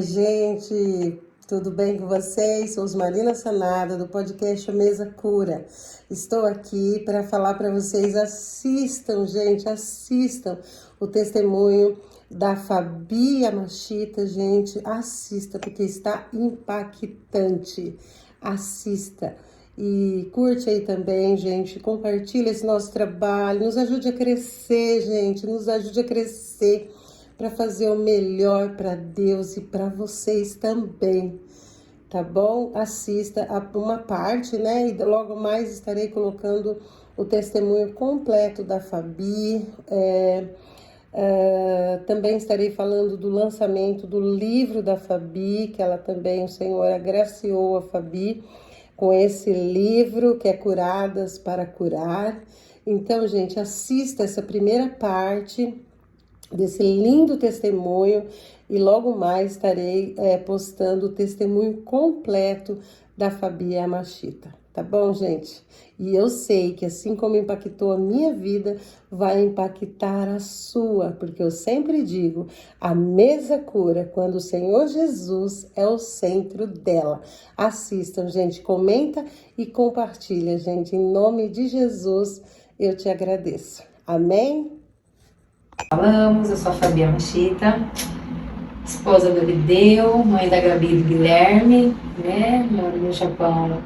Gente, tudo bem com vocês? Sou Marina Sanada, do podcast Mesa Cura. Estou aqui para falar para vocês, assistam, gente, assistam o testemunho da Fabi Yamashita, gente, assista, porque está impactante. Assista. E curte aí também, gente, compartilha esse nosso trabalho, nos ajude a crescer, gente, nos ajude a crescer para fazer o melhor para Deus e para vocês também, tá bom? Assista a uma parte, né? E logo mais estarei colocando o testemunho completo da Fabi. Também estarei falando do lançamento do livro da Fabi, que ela também, o Senhor agraciou a Fabi com esse livro que é Curadas para Curar. Então, gente, assista essa primeira parte desse lindo testemunho e logo mais estarei postando o testemunho completo da Fabi Yamashita, tá bom, gente? E eu sei que assim como impactou a minha vida, vai impactar a sua, porque eu sempre digo, a mesa cura quando o Senhor Jesus é o centro dela. Assistam, gente, comenta e compartilha, gente, em nome de Jesus eu te agradeço. Amém? Falamos, eu sou a Fabi Yamashita, esposa do Lideu, mãe da Gabi e do Guilherme, né? Moro no Japão,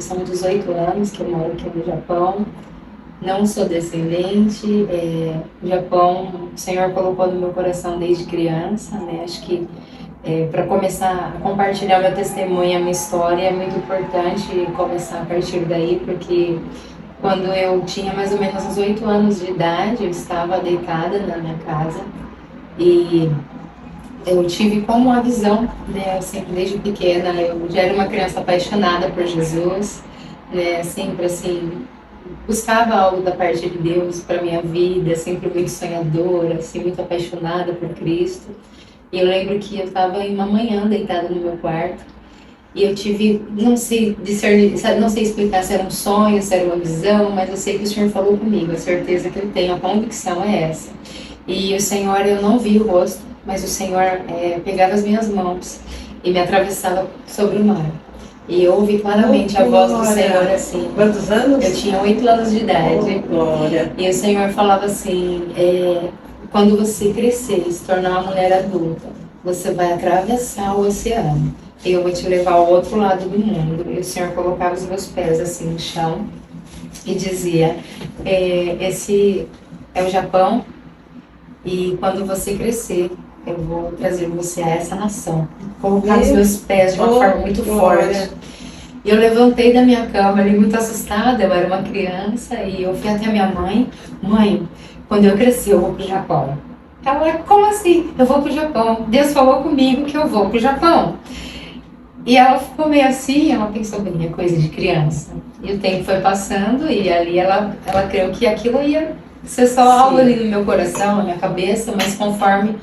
são 18 anos que eu moro aqui no Japão, não sou descendente, o Japão o Senhor colocou no meu coração desde criança, né? Acho que para começar a compartilhar meu testemunho, a minha história, é muito importante começar a partir daí, porque quando eu tinha mais ou menos uns 8 anos de idade, eu estava deitada na minha casa e eu tive como uma visão, né, sempre desde pequena, eu já era uma criança apaixonada por Jesus, né, sempre assim, buscava algo da parte de Deus para minha vida, sempre muito sonhadora, assim, muito apaixonada por Cristo. E eu lembro que eu estava em uma manhã deitada no meu quarto, e eu tive, não sei discernir, não sei explicar se era um sonho, se era uma visão, mas eu sei que o Senhor falou comigo, a certeza que eu tenho, a convicção é essa. E o Senhor, eu não vi o rosto, mas o Senhor pegava as minhas mãos e me atravessava sobre o mar. E eu ouvi claramente a voz do Senhor assim. Quantos anos? Eu tinha 8 anos de idade. Glória. E o Senhor falava assim, quando você crescer e se tornar uma mulher adulta, você vai atravessar o oceano. E eu vou te levar ao outro lado do mundo. E o Senhor colocava os meus pés assim no chão e dizia, esse é o Japão, e quando você crescer, eu vou trazer você a essa nação. Colocar os meus pés de uma forma muito forte. E eu levantei da minha cama ali muito assustada, eu era uma criança, e eu fui até a minha mãe. Mãe, quando eu crescer eu vou pro Japão. Ela, como assim? Eu vou pro Japão. Deus falou comigo que eu vou pro Japão. E ela ficou meio assim, ela pensou, bem, é coisa de criança. E o tempo foi passando e ali ela creu que aquilo ia ser só algo ali no meu coração, na minha cabeça, mas conforme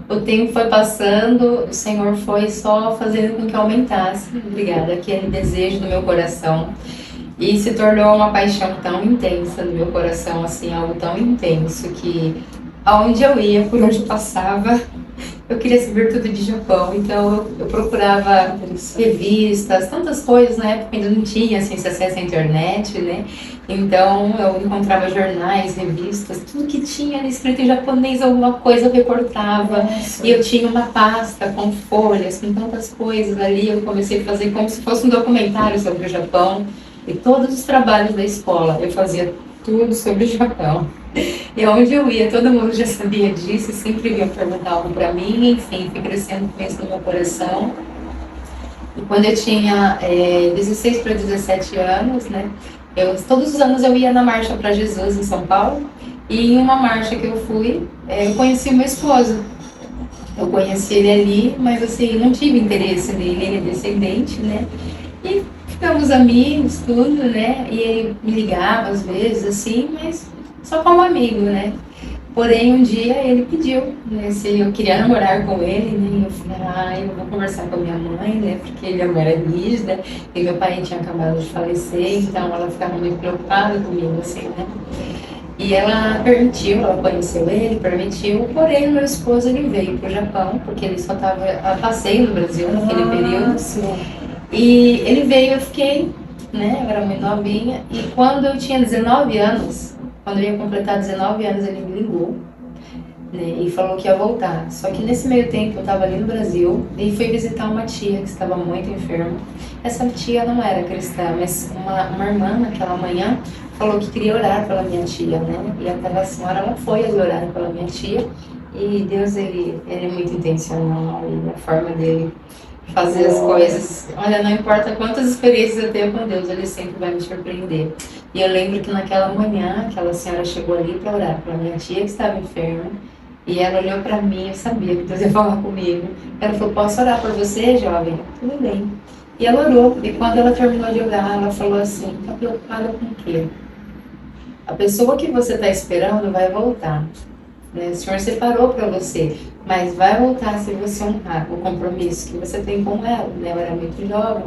o tempo foi passando, o Senhor foi só fazendo com que aumentasse, obrigada, aquele desejo do meu coração. E se tornou uma paixão tão intensa no meu coração, assim, algo tão intenso que aonde eu ia, por onde eu passava, eu queria saber tudo de Japão, então eu procurava revistas, tantas coisas, na época ainda não tinha assim, esse acesso à internet, né? Então eu encontrava jornais, revistas, tudo que tinha ali escrito em japonês, alguma coisa eu recortava. Nossa. E eu tinha uma pasta com folhas, com tantas coisas ali, eu comecei a fazer como se fosse um documentário sobre o Japão. E todos os trabalhos da escola, eu fazia tudo sobre o Japão. E onde eu ia, todo mundo já sabia disso, sempre vinha perguntar algo para mim, enfim, fui crescendo com isso no meu coração. E quando eu tinha 16 para 17 anos, né, todos os anos eu ia na Marcha para Jesus em São Paulo, e em uma marcha que eu fui, eu conheci o meu esposo. Eu conheci ele ali, mas assim, não tive interesse nele, ele é descendente, né, e ficamos amigos, tudo, né, e ele me ligava às vezes, assim, mas só como amigo, né? Porém, um dia ele pediu, né, se eu queria namorar com ele, né? E eu falei, eu vou conversar com a minha mãe, né? Porque minha mãe era rígida e meu pai tinha acabado de falecer, então ela ficava muito preocupada comigo, assim, né? E ela permitiu, ela conheceu ele, permitiu, porém o meu esposo ele veio para o Japão, porque ele só estava a passeio no Brasil naquele período. Sim. E ele veio, eu fiquei, né, eu era muito novinha, e quando eu tinha 19 anos, quando eu ia completar 19 anos, ele me ligou, né, e falou que ia voltar. Só que nesse meio tempo eu estava ali no Brasil e fui visitar uma tia que estava muito enferma. Essa tia não era cristã, mas uma irmã naquela manhã falou que queria orar pela minha tia, né? E aquela senhora, ela foi ali orar pela minha tia. E Deus, ele é muito intencional, e a forma dele fazer as coisas. Olha, não importa quantas experiências eu tenho com Deus, ele sempre vai me surpreender. E eu lembro que naquela manhã, aquela senhora chegou ali para orar pela minha tia que estava enferma. E ela olhou para mim, eu sabia que Deus ia falar comigo. Ela falou, posso orar por você, jovem? Tudo bem. E ela orou, e quando ela terminou de orar, ela falou assim, tá preocupada com o quê? A pessoa que você está esperando vai voltar. Né? O Senhor separou para você, mas vai voltar se você honrar o compromisso que você tem com ela. Né? Eu era muito jovem.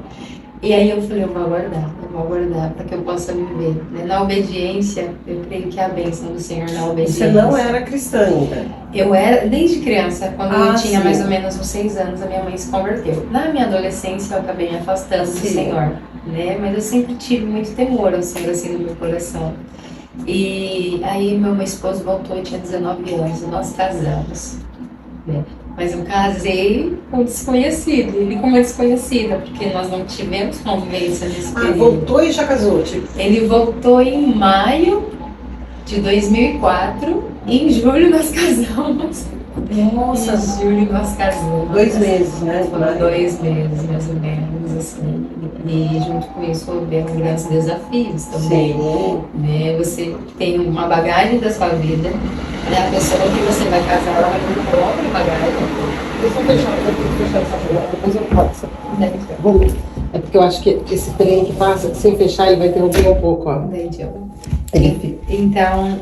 E aí eu falei, eu vou aguardar para que eu possa viver. Né? Na obediência, eu creio que é a bênção do Senhor na obediência. Você não era cristã ainda? Eu era, desde criança, quando eu tinha mais ou menos uns 6 anos, a minha mãe se converteu. Na minha adolescência, eu acabei me afastando do Senhor. Né? Mas eu sempre tive muito temor ao Senhor, assim, no meu coração. E aí meu esposo voltou, eu tinha 19 anos, nós casamos, né? Mas eu casei com desconhecido, ele com uma desconhecida, porque nós não tivemos convivência nesse período. Voltou e já casou, tipo? Ele voltou em maio de 2004 e em julho nós casamos. Nossa! Em julho nós casamos. 2 meses, né? Foram 2 meses, mais ou menos, assim. E junto com isso houveram grandes desafios também. Sim. Né? Você tem uma bagagem da sua vida, né? A pessoa que você vai casar, ela vai ter própria bagagem. Deixa eu fechar essa porta, depois eu passo. É porque eu acho que esse trem que passa, sem fechar, ele vai interromper um pouco, ó. Então,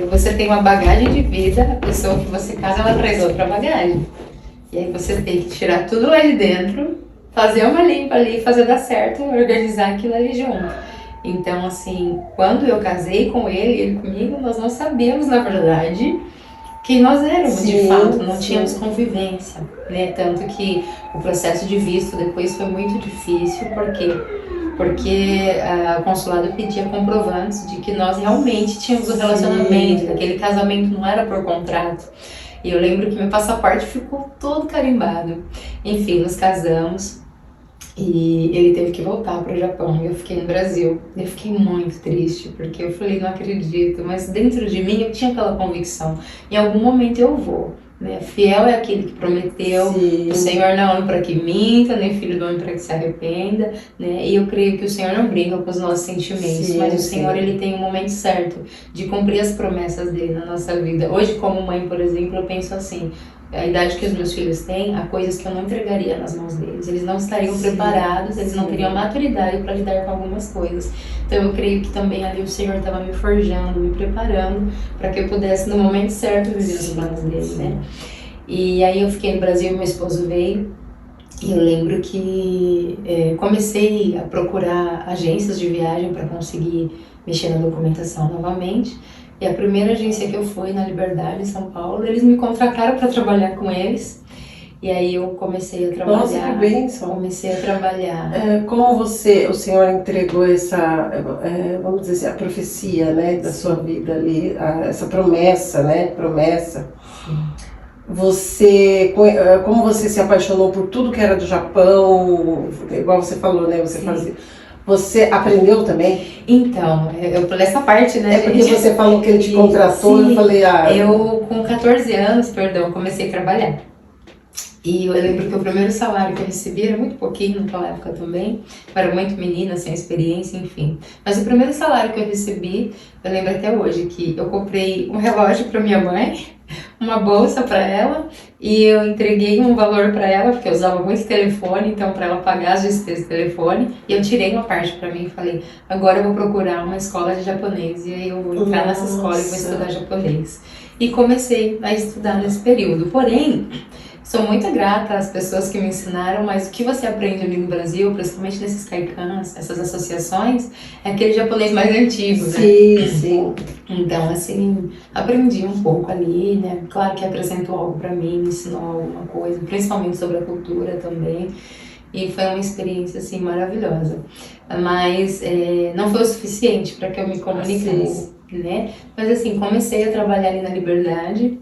você tem uma bagagem de vida, a pessoa que você casa, ela traz outra bagagem. E aí você tem que tirar tudo lá de dentro, fazer uma limpa ali, fazer dar certo, organizar aquilo ali junto. Então, assim, quando eu casei com ele comigo, nós não sabíamos, na verdade, quem nós éramos, de fato, não tínhamos convivência, né? Tanto que o processo de visto depois foi muito difícil, porque o consulado pedia comprovantes de que nós realmente tínhamos um relacionamento, que aquele casamento não era por contrato. E eu lembro que meu passaporte ficou todo carimbado. Enfim, nos casamos e ele teve que voltar para o Japão. Eu fiquei no Brasil. Eu fiquei muito triste, porque eu falei, não acredito, mas dentro de mim eu tinha aquela convicção. Em algum momento eu vou. Né? Fiel é aquele que prometeu, o Senhor não é homem para que minta, nem filho do homem para que se arrependa, né? E eu creio que o Senhor não brinca com os nossos sentimentos, mas o Senhor ele tem um momento certo de cumprir as promessas dele na nossa vida. Hoje, como mãe, por exemplo, eu penso assim, a idade que os meus filhos têm, há coisas que eu não entregaria nas mãos deles. Eles não estariam preparados, eles não teriam maturidade para lidar com algumas coisas. Então eu creio que também ali o Senhor estava me forjando, me preparando para que eu pudesse no momento certo viver os planos dele, né? E aí eu fiquei no Brasil, meu esposo veio. E eu lembro que comecei a procurar agências de viagem para conseguir mexer na documentação novamente. E a primeira agência que eu fui, na Liberdade, em São Paulo, eles me contrataram para trabalhar com eles. E aí eu comecei a trabalhar. Nossa, que bênção. Comecei a trabalhar. Como o Senhor entregou essa, vamos dizer assim, a profecia, né, da sua vida ali, essa promessa, né, promessa. Sim. Como você se apaixonou por tudo que era do Japão, igual você falou, né, você fazia. Você aprendeu também? Então, eu pulei essa parte, né, porque você falou que ele te contratou, eu falei, Eu, com 14 anos, comecei a trabalhar. E eu lembro que o primeiro salário que eu recebi era muito pouquinho naquela época também. Eu era muito menina, sem experiência, enfim. Mas o primeiro salário que eu recebi, eu lembro até hoje que eu comprei um relógio para minha mãe, uma bolsa para ela, e eu entreguei um valor para ela, porque eu usava muito telefone, então para ela pagar as despesas do telefone, e eu tirei uma parte para mim e falei, agora eu vou procurar uma escola de japonês, e aí eu vou entrar nessa escola e vou estudar japonês. E comecei a estudar nesse período. Porém, sou muito grata às pessoas que me ensinaram, mas o que você aprende ali no Brasil, principalmente nesses caicãs, essas associações, é aquele japonês mais antigo, né? Sim, sim. Então, assim, aprendi um pouco ali, né? Claro que acrescentou algo para mim, me ensinou alguma coisa, principalmente sobre a cultura também. E foi uma experiência, assim, maravilhosa. Mas não foi o suficiente para que eu me comunicasse, né? Mas, assim, comecei a trabalhar ali na Liberdade.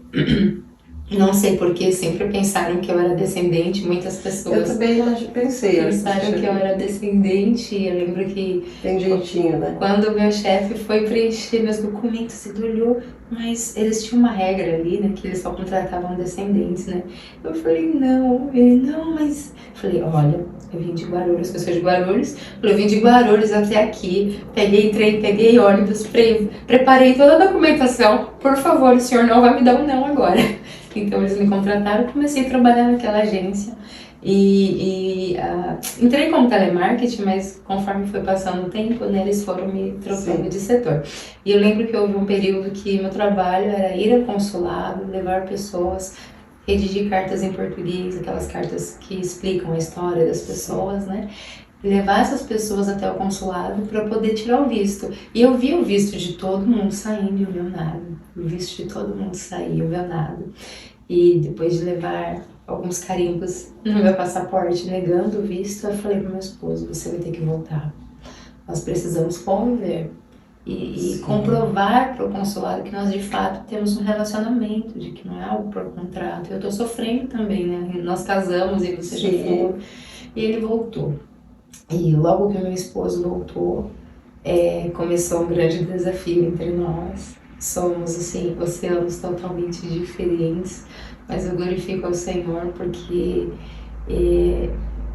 Não sei porque sempre pensaram que eu era descendente, muitas pessoas. Eu também pensei. Pensaram que eu era descendente. Eu lembro que tem jeitinho, né? quando o meu chefe foi preencher meus documentos, ele olhou, mas eles tinham uma regra ali, né, que eles só contratavam descendentes, né? Eu falei, não, ele, não, mas... Eu falei, olha, eu vim de Guarulhos, eu sou de Guarulhos, eu vim de Guarulhos até aqui, peguei trem, peguei ônibus, preparei toda a documentação, por favor, o senhor não vai me dar um não agora. Então eles me contrataram, comecei a trabalhar naquela agência entrei como telemarketing, mas conforme foi passando o tempo, né, eles foram me trocando de setor. E eu lembro que houve um período que meu trabalho era ir ao consulado, levar pessoas, redigir cartas em português, aquelas cartas que explicam a história das pessoas, né? Levar essas pessoas até o consulado para poder tirar o visto. E eu vi o visto de todo mundo saindo e o meu nada. O visto de todo mundo sair e o meu nada. E depois de levar alguns carimbos no meu passaporte negando o visto, eu falei pro meu esposo, você vai ter que voltar. Nós precisamos conviver e comprovar para o consulado que nós de fato temos um relacionamento, de que não é algo por contrato. Eu tô sofrendo também, né? Nós casamos e você já foi. E ele voltou. E logo que o meu esposo voltou, começou um grande desafio entre nós. Somos, assim, oceanos totalmente diferentes, mas eu glorifico ao Senhor porque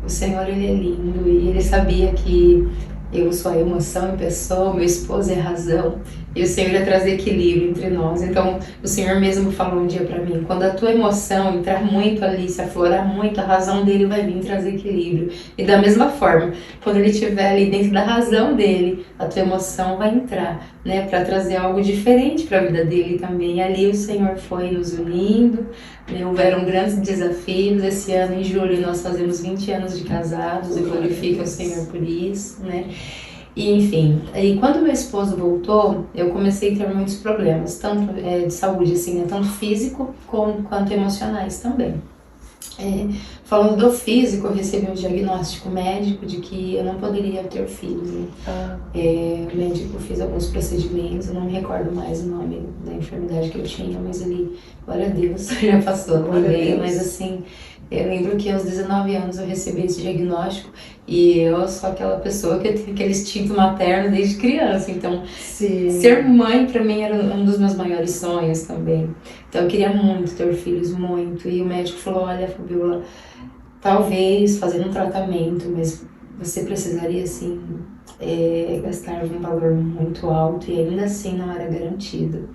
o Senhor, Ele é lindo e Ele sabia que eu sou a emoção em pessoa, meu esposo é a razão, e o Senhor ia trazer equilíbrio entre nós. Então, o Senhor mesmo falou um dia para mim, quando a tua emoção entrar muito ali, se aflorar muito, a razão dele vai vir trazer equilíbrio. E da mesma forma, quando ele estiver ali dentro da razão dele, a tua emoção vai entrar, né, para trazer algo diferente para a vida dele também. E ali o Senhor foi nos unindo, né, houveram grandes desafios. Esse ano, em julho, nós fazemos 20 anos de casados, e glorifico o Senhor por isso, né. E, enfim, aí quando meu esposo voltou, eu comecei a ter muitos problemas, tanto de saúde, assim, né, tanto físico quanto emocionais também. Falando do físico, eu recebi um diagnóstico médico de que eu não poderia ter filhos, né? O médico fez alguns procedimentos, eu não me recordo mais o nome da enfermidade que eu tinha, mas ele, glória a Deus, já passou também, mas assim, eu lembro que aos 19 anos eu recebi esse diagnóstico e eu sou aquela pessoa que tem aquele instinto materno desde criança, então ser mãe para mim era um dos meus maiores sonhos também. Então eu queria muito ter filhos, muito, e o médico falou, olha, Fabiola, talvez fazendo um tratamento, mas você precisaria assim gastar um valor muito alto e ainda assim não era garantido.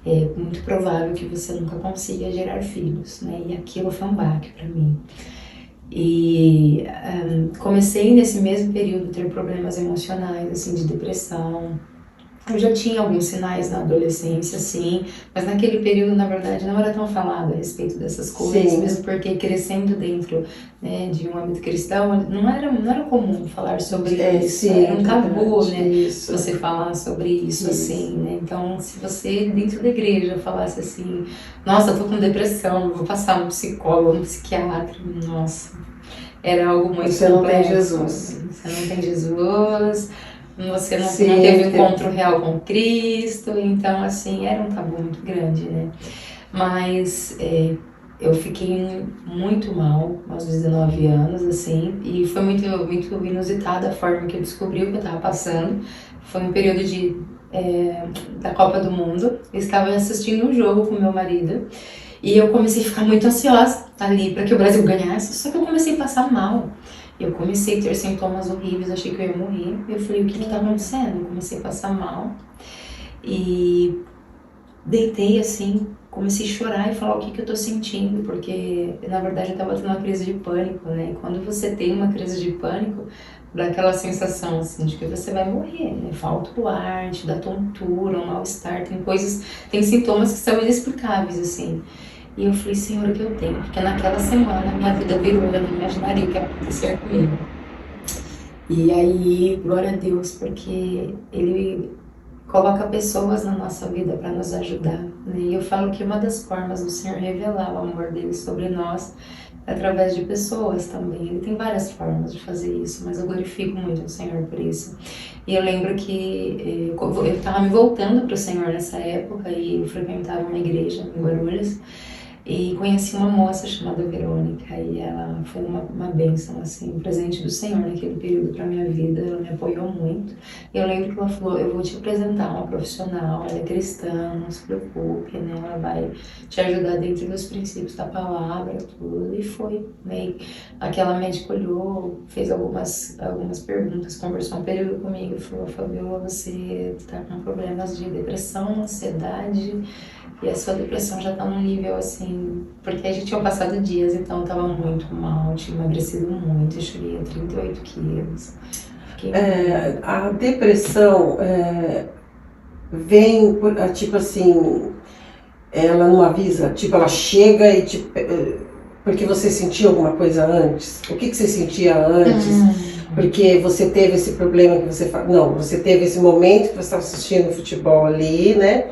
É muito provável que você nunca consiga gerar filhos, né? E aquilo foi um baque para mim. E comecei nesse mesmo período a ter problemas emocionais, assim, de depressão. Eu já tinha alguns sinais na adolescência, sim, mas naquele período, na verdade, não era tão falado a respeito dessas coisas, mesmo porque crescendo dentro, né, de um âmbito cristão, não era comum falar sobre isso, era um tabu, né, você falar sobre isso, assim, né, então se você dentro da igreja falasse assim, nossa, eu tô com depressão, vou passar um psicólogo, um psiquiatra, nossa, era algo muito complexo. Você não tem Jesus. Você não tem Jesus. Você não teve um encontro real com Cristo, então, assim, era um tabu muito grande, né? Mas eu fiquei muito mal aos 19 anos, assim, e foi muito, muito inusitada a forma que eu descobri o que eu estava passando. Foi um período da Copa do Mundo, eu estava assistindo um jogo com meu marido, e eu comecei a ficar muito ansiosa ali para que o Brasil ganhasse, só que eu comecei a passar mal. Eu comecei a ter sintomas horríveis, achei que eu ia morrer. Eu falei, o que tá acontecendo? Eu comecei a passar mal. E deitei assim, comecei a chorar e falar o que eu tô sentindo, porque na verdade eu tava tendo uma crise de pânico, né? E quando você tem uma crise de pânico, dá aquela sensação assim de que você vai morrer, né? Falta o ar, te dá tontura, um mal-estar, tem sintomas que são inexplicáveis, assim. E eu falei, Senhor, o que eu tenho? Porque naquela semana minha vida virou, eu não imaginaria o que ia acontecer comigo. E aí, glória a Deus, porque Ele coloca pessoas na nossa vida para nos ajudar, né? E eu falo que uma das formas do Senhor revelar o amor dele sobre nós é através de pessoas também. Ele tem várias formas de fazer isso, mas eu glorifico muito o Senhor por isso. E eu lembro que eu estava me voltando para o Senhor nessa época e eu frequentava uma igreja em Guarulhos. E conheci uma moça chamada Verônica e ela foi uma bênção, assim, um presente do Senhor naquele período para minha vida. Ela me apoiou muito. E eu lembro que ela falou, eu vou te apresentar uma profissional, ela é cristã, não se preocupe, né? Ela vai te ajudar dentro dos princípios da palavra, tudo. E foi, né? Aquela médica olhou, fez algumas perguntas, conversou um período comigo e falou, Fabiola, você está com problemas de depressão, ansiedade, e a sua depressão já tá num nível assim, porque a gente tinha passado dias, então eu tava muito mal, tinha emagrecido muito, eu cheguei a 38 quilos. A depressão vem, tipo assim, ela não avisa, tipo, ela chega e tipo, porque você sentia alguma coisa antes? O que você sentia antes? Porque você teve esse problema que você fala, não, você teve esse momento que você estava assistindo futebol ali, né?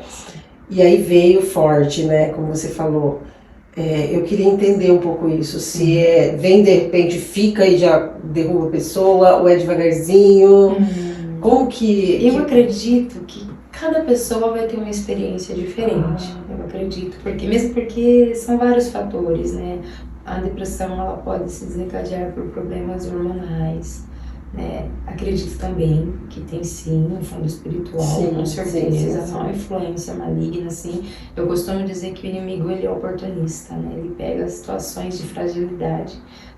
E aí veio forte, né? Como você falou. Eu queria entender um pouco isso. Se vem de repente, fica e já derruba a pessoa, ou é devagarzinho. Como que... Eu acredito que cada pessoa vai ter uma experiência diferente. Eu acredito. Mesmo porque são vários fatores, né? A depressão ela pode se desencadear por problemas hormonais. Acredito também que tem sim um fundo espiritual, sim, com certeza, sim. Uma influência maligna, assim. Eu costumo dizer que o inimigo ele é oportunista, né? Ele pega situações de fragilidade,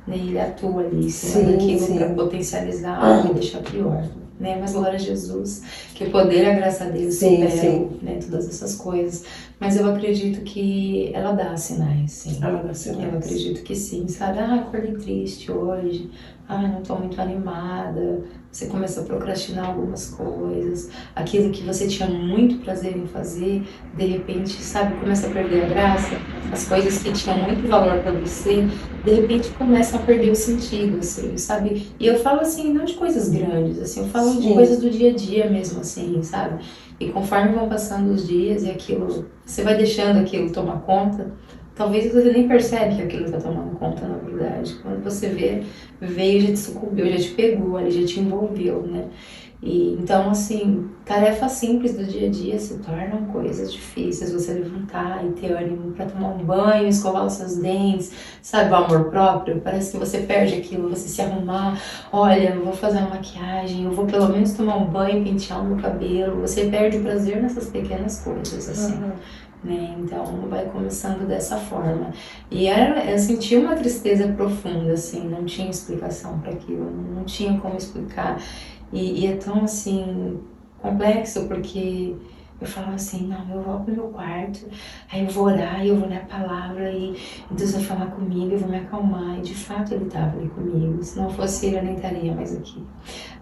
né? E ele atua ali em cima daquilo para potencializar algo e deixar pior. Né? Mas glória a Jesus, que o poder e a graça dele superam, né, todas essas coisas. Mas eu acredito que ela dá sinais, sim. Ela dá sinais. Eu acredito que sim, sabe? Acordei triste hoje. Não tô muito animada. Você começa a procrastinar algumas coisas. Aquilo que você tinha muito prazer em fazer, de repente, sabe, começa a perder a graça. As coisas que tinham muito valor para você, de repente começam a perder o sentido, assim, sabe? E eu falo assim, não de coisas grandes, assim, eu falo de coisas do dia a dia mesmo, assim, sabe? E conforme vão passando os dias e aquilo, você vai deixando aquilo tomar conta, talvez você nem percebe que aquilo está tomando conta, na verdade. Quando você vê, veio, já te sucumbiu, já te pegou ali, já te envolveu, né? E, então, assim, tarefas simples do dia a dia se tornam coisas difíceis. Você levantar e ter ânimo para tomar um banho, escovar os seus dentes, sabe, o amor próprio. Parece que você perde aquilo, você se arrumar. Olha, eu vou fazer uma maquiagem, eu vou pelo menos tomar um banho, pentear o meu cabelo. Você perde o prazer nessas pequenas coisas, assim. Né? Então vai começando dessa forma. E eu senti uma tristeza profunda, assim, não tinha explicação para aquilo, não tinha como explicar. E é tão assim complexo porque eu falava assim, não, eu vou pro meu quarto, aí eu vou orar, eu vou ler a palavra e Deus vai falar comigo, eu vou me acalmar. E de fato ele estava ali comigo, se não fosse ele eu nem estaria mais aqui.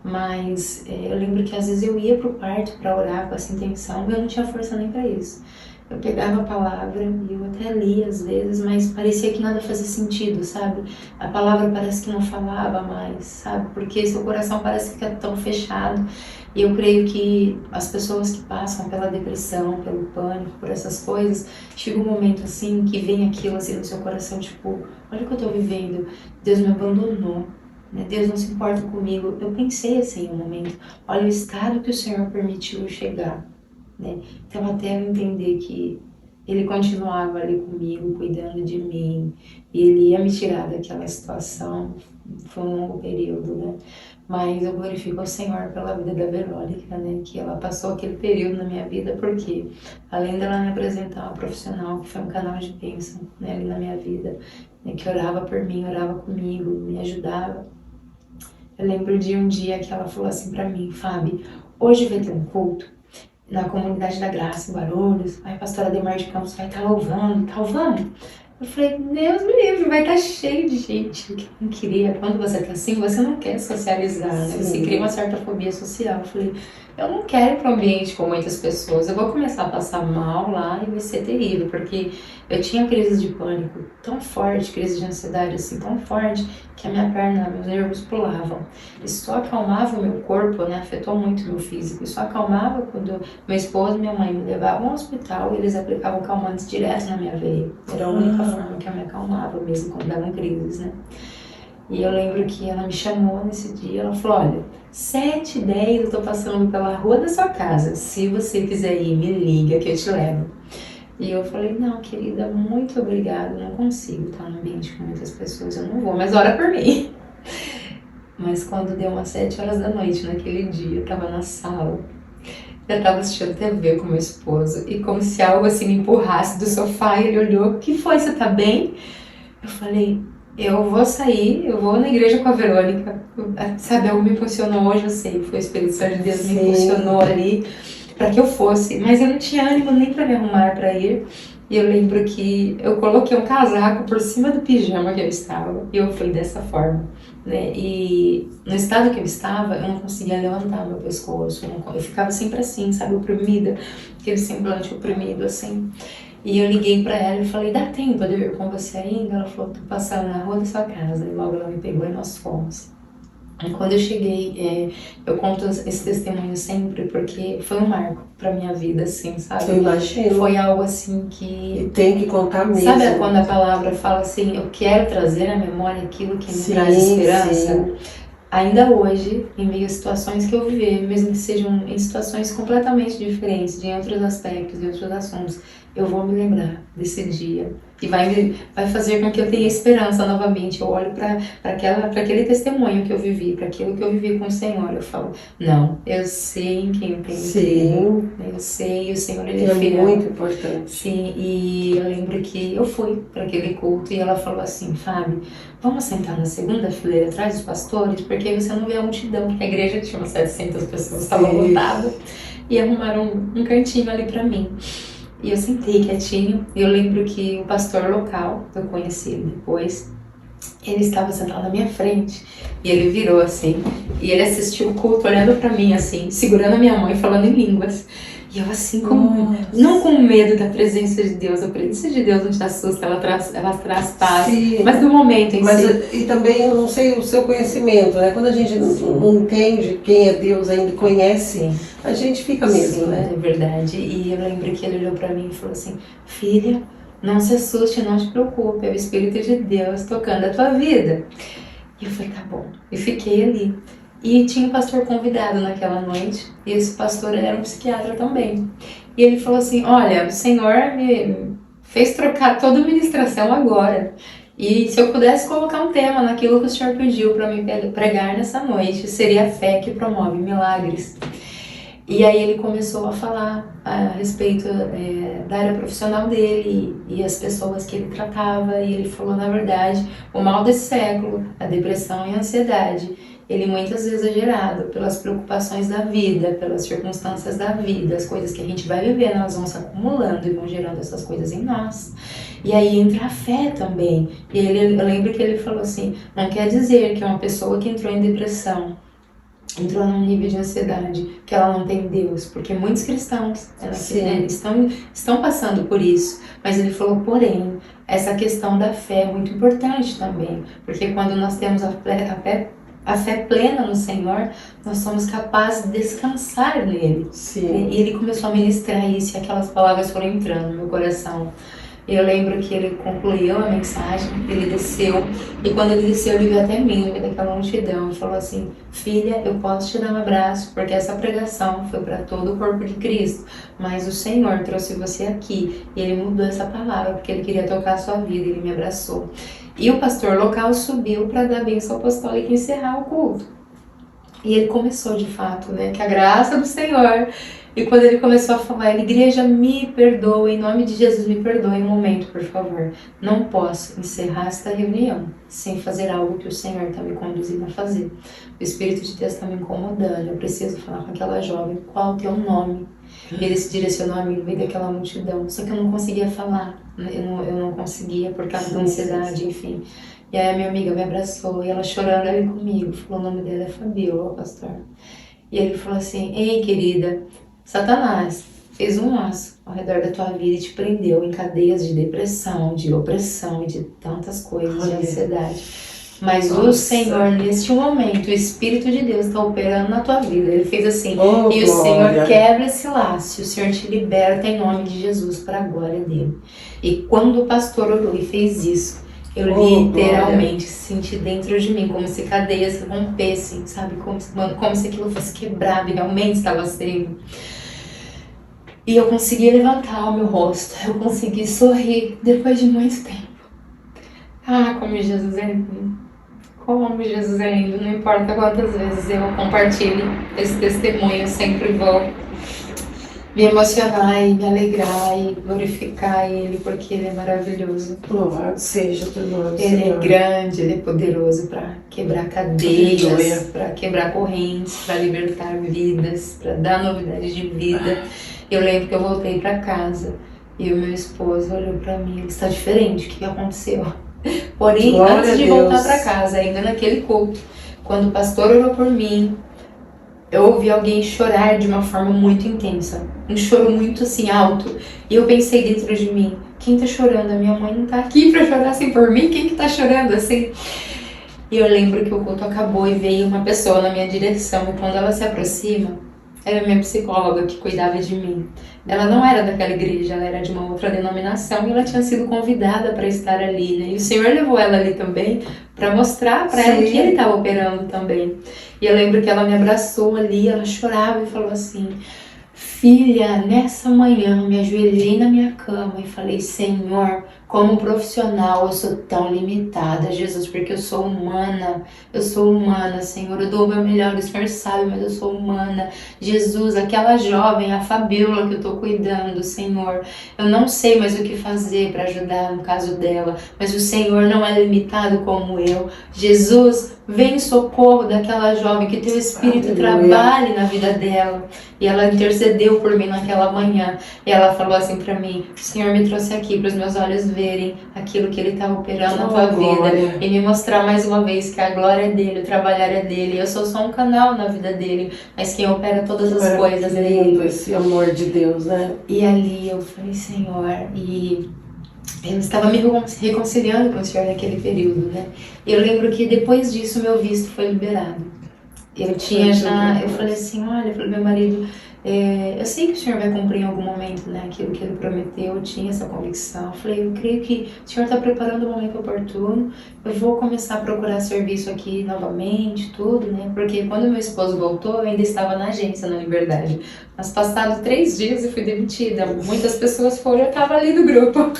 Mas eu lembro que às vezes eu ia pro quarto para orar com essa intenção e eu não tinha força nem para isso. Eu pegava a palavra e eu até lia às vezes, mas parecia que nada fazia sentido, sabe? A palavra parece que não falava mais, sabe? Porque seu coração parece que fica tão fechado. E eu creio que as pessoas que passam pela depressão, pelo pânico, por essas coisas, chega um momento assim que vem aquilo assim no seu coração, tipo, olha o que eu tô vivendo, Deus me abandonou. Né? Deus não se importa comigo. Eu pensei assim em um momento, olha o estado que o Senhor permitiu eu chegar. Né? Então até eu entender que ele continuava ali comigo, cuidando de mim, e ele ia me tirar daquela situação, foi um longo período, né? Mas eu glorifico ao Senhor pela vida da Verônica, né? Que ela passou aquele período na minha vida, porque além dela me apresentar uma profissional, que foi um canal de bênção, né, ali na minha vida, né, que orava por mim, orava comigo, me ajudava. Eu lembro de um dia que ela falou assim pra mim, Fábio, hoje vai ter um culto na Comunidade da Graça, em Guarulhos, aí a pastora Demar de Campos vai estar louvando, tá louvando? Eu falei, Deus me livre, vai estar cheio de gente que não queria. Quando você tá assim, você não quer socializar, né? Você cria uma certa fobia social. Eu falei, eu não quero ir para um ambiente com muitas pessoas. Eu vou começar a passar mal lá e vai ser terrível, porque eu tinha crises de pânico tão forte, crise de ansiedade assim tão forte, que a minha perna, meus nervos pulavam. Isso só acalmava o meu corpo, né? Afetou muito o meu físico. Isso só acalmava quando meu esposo e minha mãe me levavam ao hospital e eles aplicavam calmantes direto na minha veia. Era a única forma que eu me acalmava mesmo quando davam crises, né? E eu lembro que ela me chamou nesse dia, ela falou, olha, 7h10 eu tô passando pela rua da sua casa, se você quiser ir, me liga que eu te levo. E eu falei, não, querida, muito obrigada, não consigo estar no ambiente com muitas pessoas, eu não vou, mas ora por mim. Mas quando deu umas 7h da noite naquele dia, eu tava na sala, eu tava assistindo TV com meu esposo, e como se algo assim me empurrasse do sofá, e ele olhou, o que foi, você tá bem? Eu falei, eu vou sair, eu vou na igreja com a Verônica, sabe, algo me impulsionou hoje, eu sei, foi o Espírito Santo de Deus que me impulsionou ali, para que eu fosse, mas eu não tinha ânimo nem para me arrumar para ir, e eu lembro que eu coloquei um casaco por cima do pijama que eu estava, e eu fui dessa forma, né, e no estado que eu estava, eu não conseguia levantar meu pescoço, eu ficava sempre assim, sabe, oprimida, aquele semblante oprimido, assim. E eu liguei pra ela e falei, dá tempo de eu ir com você ainda? Ela falou, tô passando na rua da sua casa. E logo ela me pegou e nós fomos. E quando eu cheguei, eu conto esse testemunho sempre porque foi um marco pra minha vida, assim, sabe? Eu imagino. Foi algo assim que... E tem que contar mesmo. Sabe quando a palavra fala assim, eu quero trazer à memória aquilo que me traz esperança? Sim. Ainda hoje, em meio a situações que eu vivi, mesmo que sejam em situações completamente diferentes, de outros aspectos, de outros assuntos, eu vou me lembrar desse dia e vai fazer com que eu tenha esperança novamente. Eu olho para aquele testemunho que eu vivi, para aquilo que eu vivi com o Senhor. Eu falo, não, eu sei em quem eu tenho crido. Eu sei, o Senhor, Ele é fiel. Muito importante. Sim, e eu lembro que eu fui para aquele culto e ela falou assim, Fábio, vamos sentar na segunda fileira atrás dos pastores, porque você não vê a multidão, porque a igreja tinha umas 700 pessoas, estava lotada, e arrumaram um cantinho ali para mim. E eu sentei quietinho, e eu lembro que o pastor local, eu conheci ele depois, ele estava sentado na minha frente, e ele virou assim, e ele assistiu o culto olhando pra mim assim, segurando a minha mãe, falando em línguas. E eu assim, não com medo da presença de Deus, a presença de Deus não te assusta, ela traz paz, sim, mas do momento em si. E também, eu não sei o seu conhecimento, né? Quando a gente não entende quem é Deus, ainda conhece, sim, a gente fica mesmo, sim, né? É verdade, e eu lembro que ele olhou pra mim e falou assim, filha, não se assuste, não te preocupe, é o Espírito de Deus tocando a tua vida. E eu falei, tá bom, e fiquei ali. E tinha um pastor convidado naquela noite, e esse pastor era um psiquiatra também. E ele falou assim, olha, o Senhor me fez trocar toda a ministração agora. E se eu pudesse colocar um tema naquilo que o Senhor pediu para me pregar nessa noite, seria a fé que promove milagres. E aí ele começou a falar a respeito da área profissional dele e as pessoas que ele tratava. E ele falou, na verdade, o mal desse século, a depressão e a ansiedade, ele muitas vezes é gerado pelas preocupações da vida, pelas circunstâncias da vida, as coisas que a gente vai vivendo, elas vão se acumulando e vão gerando essas coisas em nós. E aí entra a fé também. E eu lembro que ele falou assim, não quer dizer que uma pessoa que entrou em depressão, entrou num nível de ansiedade, que ela não tem Deus, porque muitos cristãos estão passando por isso, mas ele falou, porém, essa questão da fé é muito importante também, porque quando nós temos a fé plena no Senhor, nós somos capazes de descansar nele. Sim. E ele começou a ministrar isso, e aquelas palavras foram entrando no meu coração. Eu lembro que ele concluiu a mensagem, ele desceu, e quando ele desceu, ele veio até mim, no meio daquela multidão, e falou assim, filha, eu posso te dar um abraço, porque essa pregação foi para todo o corpo de Cristo, mas o Senhor trouxe você aqui, e ele mudou essa palavra, porque ele queria tocar a sua vida, e ele me abraçou. E o pastor local subiu para dar a bênção apostólica e encerrar o culto. E ele começou de fato, né? Que a graça do Senhor. E quando ele começou a falar, ele, igreja, me perdoa, em nome de Jesus, me perdoe um momento, por favor. Não posso encerrar esta reunião sem fazer algo que o Senhor está me conduzindo a fazer. O Espírito de Deus está me incomodando, eu preciso falar com aquela jovem, qual o teu nome? E ele se direcionou a mim no meio daquela multidão, só que eu não conseguia falar, eu não conseguia por causa da ansiedade, enfim. E aí a minha amiga me abraçou e ela chorando ali comigo, falou, o nome dela é Fabiola, pastor. E ele falou assim, ei querida, Satanás fez um laço ao redor da tua vida e te prendeu em cadeias de depressão, de opressão e de tantas coisas, de ansiedade. Mas o Senhor, neste momento, o Espírito de Deus está operando na tua vida. Ele fez assim, e o Senhor quebra esse laço, e o Senhor te liberta em nome de Jesus para a glória dele. E quando o pastor orou e fez isso, eu literalmente senti dentro de mim como se cadeias rompessem, sabe? Como se aquilo fosse quebrado e realmente estava sendo. E eu consegui levantar o meu rosto, eu consegui sorrir depois de muito tempo. Ah, como Jesus é lindo. Como Jesus é lindo. Não importa quantas vezes eu compartilho esse testemunho, eu sempre vou me emocionar e me alegrar e glorificar Ele, porque Ele é maravilhoso. Louvado seja o teu nome, Ele Senhor. é grande, Ele é poderoso para quebrar cadeias, para quebrar correntes, para libertar vidas, para dar novidades de vida. Eu lembro que eu voltei para casa e o meu esposo olhou para mim, ele está diferente, o que aconteceu? Porém, Glória antes de a Deus. voltar para casa, ainda naquele culto, quando o pastor orou por mim, eu ouvi alguém chorar de uma forma muito intensa, um choro muito assim alto, e eu pensei dentro de mim, quem tá chorando? A minha mãe não tá aqui pra chorar assim por mim, quem que tá chorando assim? E eu lembro que o culto acabou e veio uma pessoa na minha direção, e quando ela se aproxima, era a minha psicóloga que cuidava de mim. Ela não era daquela igreja, ela era de uma outra denominação e ela tinha sido convidada para estar ali, né? E o Senhor levou ela ali também para mostrar para ela que Ele estava operando também. E eu lembro que ela me abraçou ali, ela chorava e falou assim, filha, nessa manhã me ajoelhei na minha cama e falei, Senhor, como profissional eu sou tão limitada, Jesus, porque eu sou humana, Senhor, eu dou o meu melhor, o Senhor sabe, mas eu sou humana. Jesus, aquela jovem, a Fabiola que eu tô cuidando, Senhor, eu não sei mais o que fazer para ajudar no caso dela, mas o Senhor não é limitado como eu. Jesus, vem em socorro daquela jovem, que teu Espírito trabalhe na vida dela. E ela intercedeu por mim naquela manhã. E ela falou assim pra mim, o Senhor me trouxe aqui para os meus olhos verem aquilo que Ele está operando na tua vida. E me mostrar mais uma vez que a glória é dEle, o trabalhar é dEle. Eu sou só um canal na vida dEle, mas quem opera todas as coisas é Ele. Esse amor de Deus, né? E ali eu falei, Senhor, e eu estava me reconciliando com o Senhor naquele período, né? E eu lembro que depois disso meu visto foi liberado. Eu falei assim, olha, para o meu marido, eu sei que o Senhor vai cumprir em algum momento, né, aquilo que Ele prometeu, eu tinha essa convicção. Eu falei, eu creio que o Senhor está preparando o momento oportuno, eu vou começar a procurar serviço aqui novamente, tudo, né, porque quando meu esposo voltou, eu ainda estava na agência, na Liberdade. Mas passados 3 dias eu fui demitida, muitas pessoas foram, eu estava ali no grupo.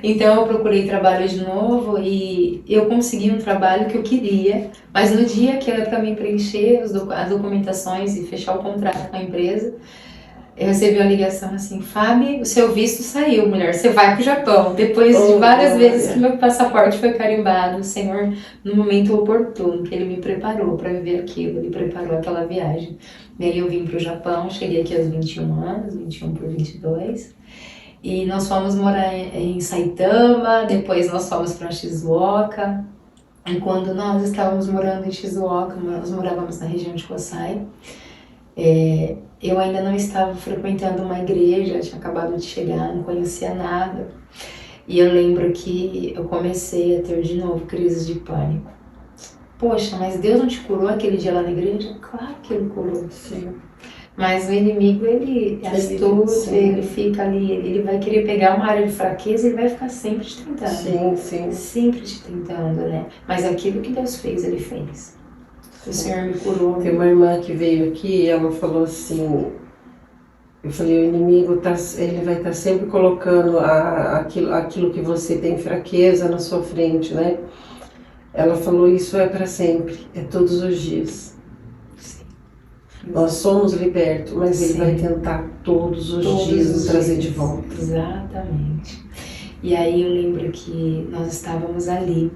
Então eu procurei trabalho de novo e eu consegui um trabalho que eu queria, mas no dia que era para mim preencher as documentações e fechar o contrato com a empresa, eu recebi uma ligação assim, Fábio, o seu visto saiu, mulher, você vai pro Japão. Depois de várias vezes que meu passaporte foi carimbado, o Senhor, no momento oportuno, que Ele me preparou para viver aquilo, Ele preparou aquela viagem. E aí eu vim pro Japão, cheguei aqui aos 21 anos, 21 por 22, e nós fomos morar em Saitama, depois nós fomos para Shizuoka. E quando nós estávamos morando em Shizuoka, nós morávamos na região de Kosai, eu ainda não estava frequentando uma igreja, tinha acabado de chegar, não conhecia nada. E eu lembro que eu comecei a ter de novo crises de pânico. Poxa, mas Deus não te curou aquele dia lá na igreja? Claro que Ele curou, sim. Mas o inimigo, ele é astuto, ele fica ali, ele vai querer pegar uma área de fraqueza e ele vai ficar sempre te tentando. Sim, sim. Sempre te tentando, né? Mas aquilo que Deus fez, Ele fez. O Senhor me curou. Tem uma irmã que veio aqui e ela falou assim, eu falei, o inimigo ele vai estar sempre colocando aquilo que você tem fraqueza na sua frente, né? Ela falou, isso é para sempre, é todos os dias. Nós somos libertos, mas Ele vai tentar todos os dias nos trazer de volta. Exatamente. E aí eu lembro que nós estávamos ali,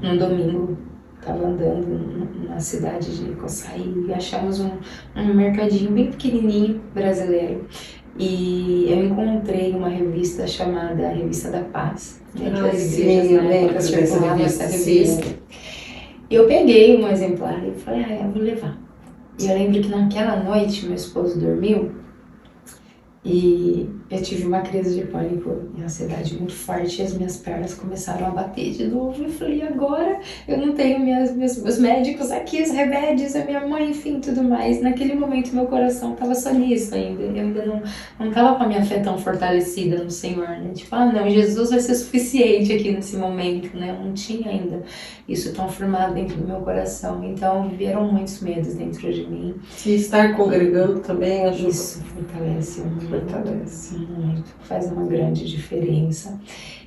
num domingo, estava andando na cidade de Coçaí e achamos um mercadinho bem pequenininho brasileiro. E eu encontrei uma revista chamada Revista da Paz, né, que as igrejas na época circulavam essa revista. Eu peguei um exemplar e falei, eu vou levar. E eu lembro que naquela noite meu esposo dormiu e eu tive uma crise de pânico e ansiedade muito forte e as minhas pernas começaram a bater de novo. Eu falei, agora eu não tenho meus médicos aqui, os remédios, a minha mãe, enfim, tudo mais. Naquele momento meu coração estava só nisso ainda. Eu ainda não estava com a minha fé tão fortalecida no Senhor, né? Tipo, não, Jesus vai ser suficiente aqui nesse momento, né? Eu não tinha ainda isso tão formado dentro do meu coração. Então vieram muitos medos dentro de mim. Se estar congregando também ajuda. Isso fortalece muito. Fortalece. Muito, faz uma grande diferença.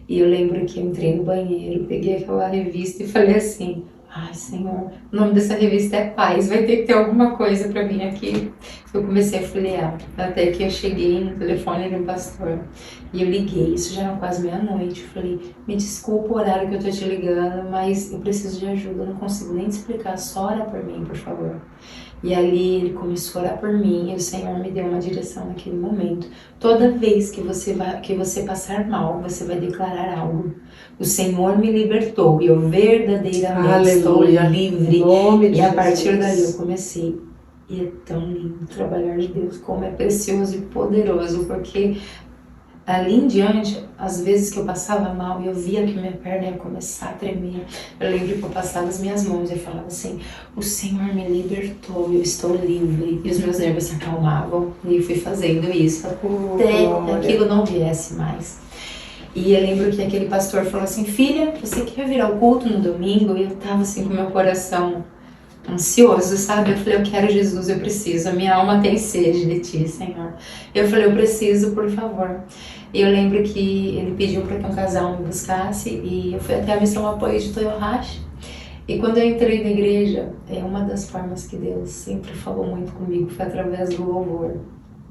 E eu lembro que eu entrei no banheiro, peguei aquela revista e falei assim, ai Senhor, o nome dessa revista é Paz, vai ter que ter alguma coisa pra mim aqui. Eu comecei a folhear, até que eu cheguei no telefone do pastor e eu liguei, isso já era quase meia-noite. Eu falei, me desculpa o horário que eu tô te ligando, mas eu preciso de ajuda, eu não consigo nem te explicar, só ora por mim, por favor. E ali ele começou a orar por mim e o Senhor me deu uma direção naquele momento. Toda vez que você passar mal, você vai declarar algo. O Senhor me libertou e eu verdadeiramente estou livre. E a partir dali eu comecei. E é tão lindo trabalhar de Deus, como é precioso e poderoso, porque ali em diante, às vezes que eu passava mal e eu via que minha perna ia começar a tremer, eu lembro que eu passava as minhas mãos e falava assim, o Senhor me libertou, eu estou livre. E os meus nervos se acalmavam e eu fui fazendo isso até aquilo não viesse mais. E eu lembro que aquele pastor falou assim, filha, você quer vir ao culto no domingo? E eu tava assim com meu coração ansioso, sabe? Eu falei, eu quero Jesus, eu preciso, a minha alma tem sede de ti, Senhor. Eu falei, eu preciso, por favor. E eu lembro que ele pediu para que um casal me buscasse e eu fui até a Missão Apoio de Toyohashi. E quando eu entrei na igreja, uma das formas que Deus sempre falou muito comigo foi através do louvor.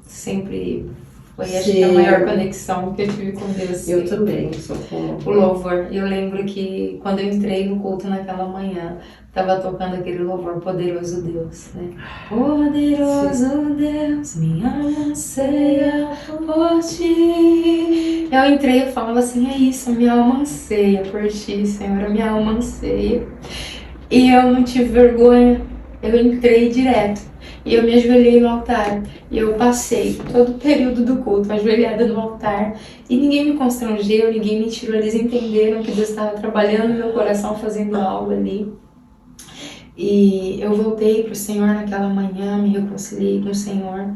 Sempre foi, acho que a maior conexão que eu tive com Deus. Eu também sou com o louvor. Eu lembro que quando eu entrei no culto naquela manhã, estava tocando aquele louvor, Poderoso Deus, né? Poderoso Deus, minha alma anseia por ti. Eu entrei e falava assim, é isso, minha alma anseia por ti, Senhor, minha alma anseia. E eu não tive vergonha, eu entrei direto. E eu me ajoelhei no altar, e eu passei todo o período do culto ajoelhada no altar, e ninguém me constrangeu, ninguém me tirou, eles entenderam que Deus estava trabalhando no meu coração, fazendo algo ali. E eu voltei para o Senhor naquela manhã, me reconciliei com o Senhor,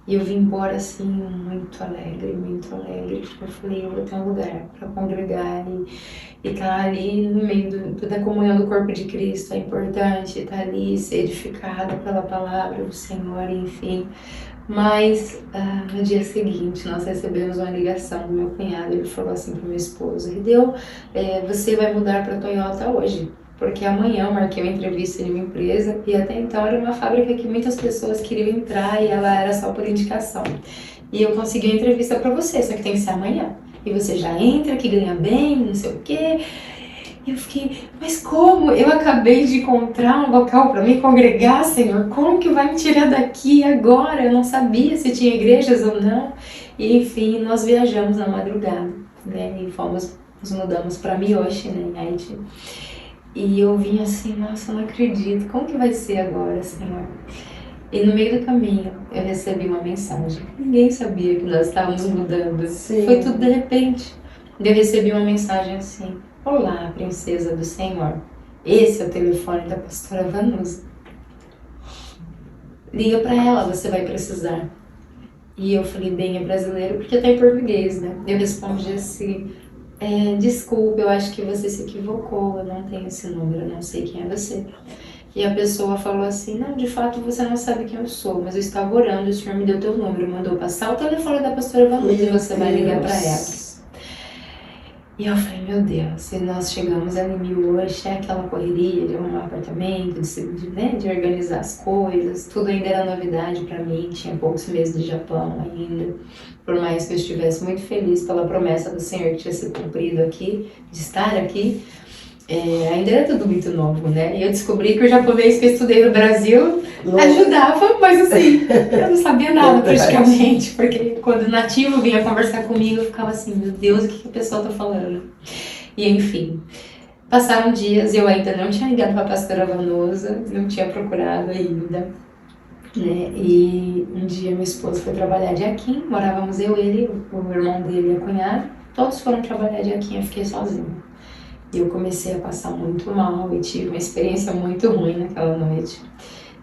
e eu vim embora assim, muito alegre, porque eu falei, eu vou ter um lugar para congregar e tá ali no meio da comunhão do corpo de Cristo, é importante estar ali, ser edificada pela palavra do Senhor, enfim. Mas no dia seguinte nós recebemos uma ligação do meu cunhado, ele falou assim para meu esposo, Rideu, você vai mudar para Toyota hoje. Porque amanhã eu marquei uma entrevista em uma empresa e até então era uma fábrica que muitas pessoas queriam entrar e ela era só por indicação. E eu consegui uma entrevista para você, só que tem que ser amanhã. E você já entra, que ganha bem, não sei o quê. E eu fiquei, mas como? Eu acabei de encontrar um local para me congregar, Senhor. Como que vai me tirar daqui agora? Eu não sabia se tinha igrejas ou não. E enfim, nós viajamos na madrugada, né? E nos mudamos para Miyoshi, né, em Haiti. E eu vim assim, nossa, eu não acredito, como que vai ser agora, Senhor? E no meio do caminho, eu recebi uma mensagem. Ninguém sabia que nós estávamos mudando. Sim. Foi tudo de repente. Eu recebi uma mensagem assim, olá, princesa do Senhor. Esse é o telefone da pastora Vanusa. Liga para ela, você vai precisar. E eu falei, bem, é brasileiro, porque tá em português, né? Eu respondi assim, desculpa, eu acho que você se equivocou, eu não tenho esse número, eu não sei quem é você. E a pessoa falou assim, não, de fato você não sabe quem eu sou, mas eu estava orando, o Senhor me deu teu número, mandou passar o telefone da pastora Vanusa e você vai ligar para ela. E eu falei, meu Deus, se nós chegamos ali em Mil hoje, é aquela correria de arrumar apartamento, de organizar as coisas, tudo ainda era novidade para mim, tinha poucos meses de Japão ainda. Por mais que eu estivesse muito feliz pela promessa do Senhor que tinha se cumprido aqui, de estar aqui, ainda era tudo muito novo, né? E eu descobri que o japonês que eu estudei no Brasil ajudava, mas assim, eu não sabia nada praticamente, porque quando o nativo vinha conversar comigo, eu ficava assim, meu Deus, o que a pessoa tá falando? E enfim, passaram dias e eu ainda não tinha ligado para a pastora Vanusa, não tinha procurado ainda, né? E um dia meu esposo foi trabalhar de Aquim, morávamos eu, ele, o irmão dele e a cunhada, todos foram trabalhar de Aquim, eu fiquei sozinha. E eu comecei a passar muito mal e tive uma experiência muito ruim naquela noite.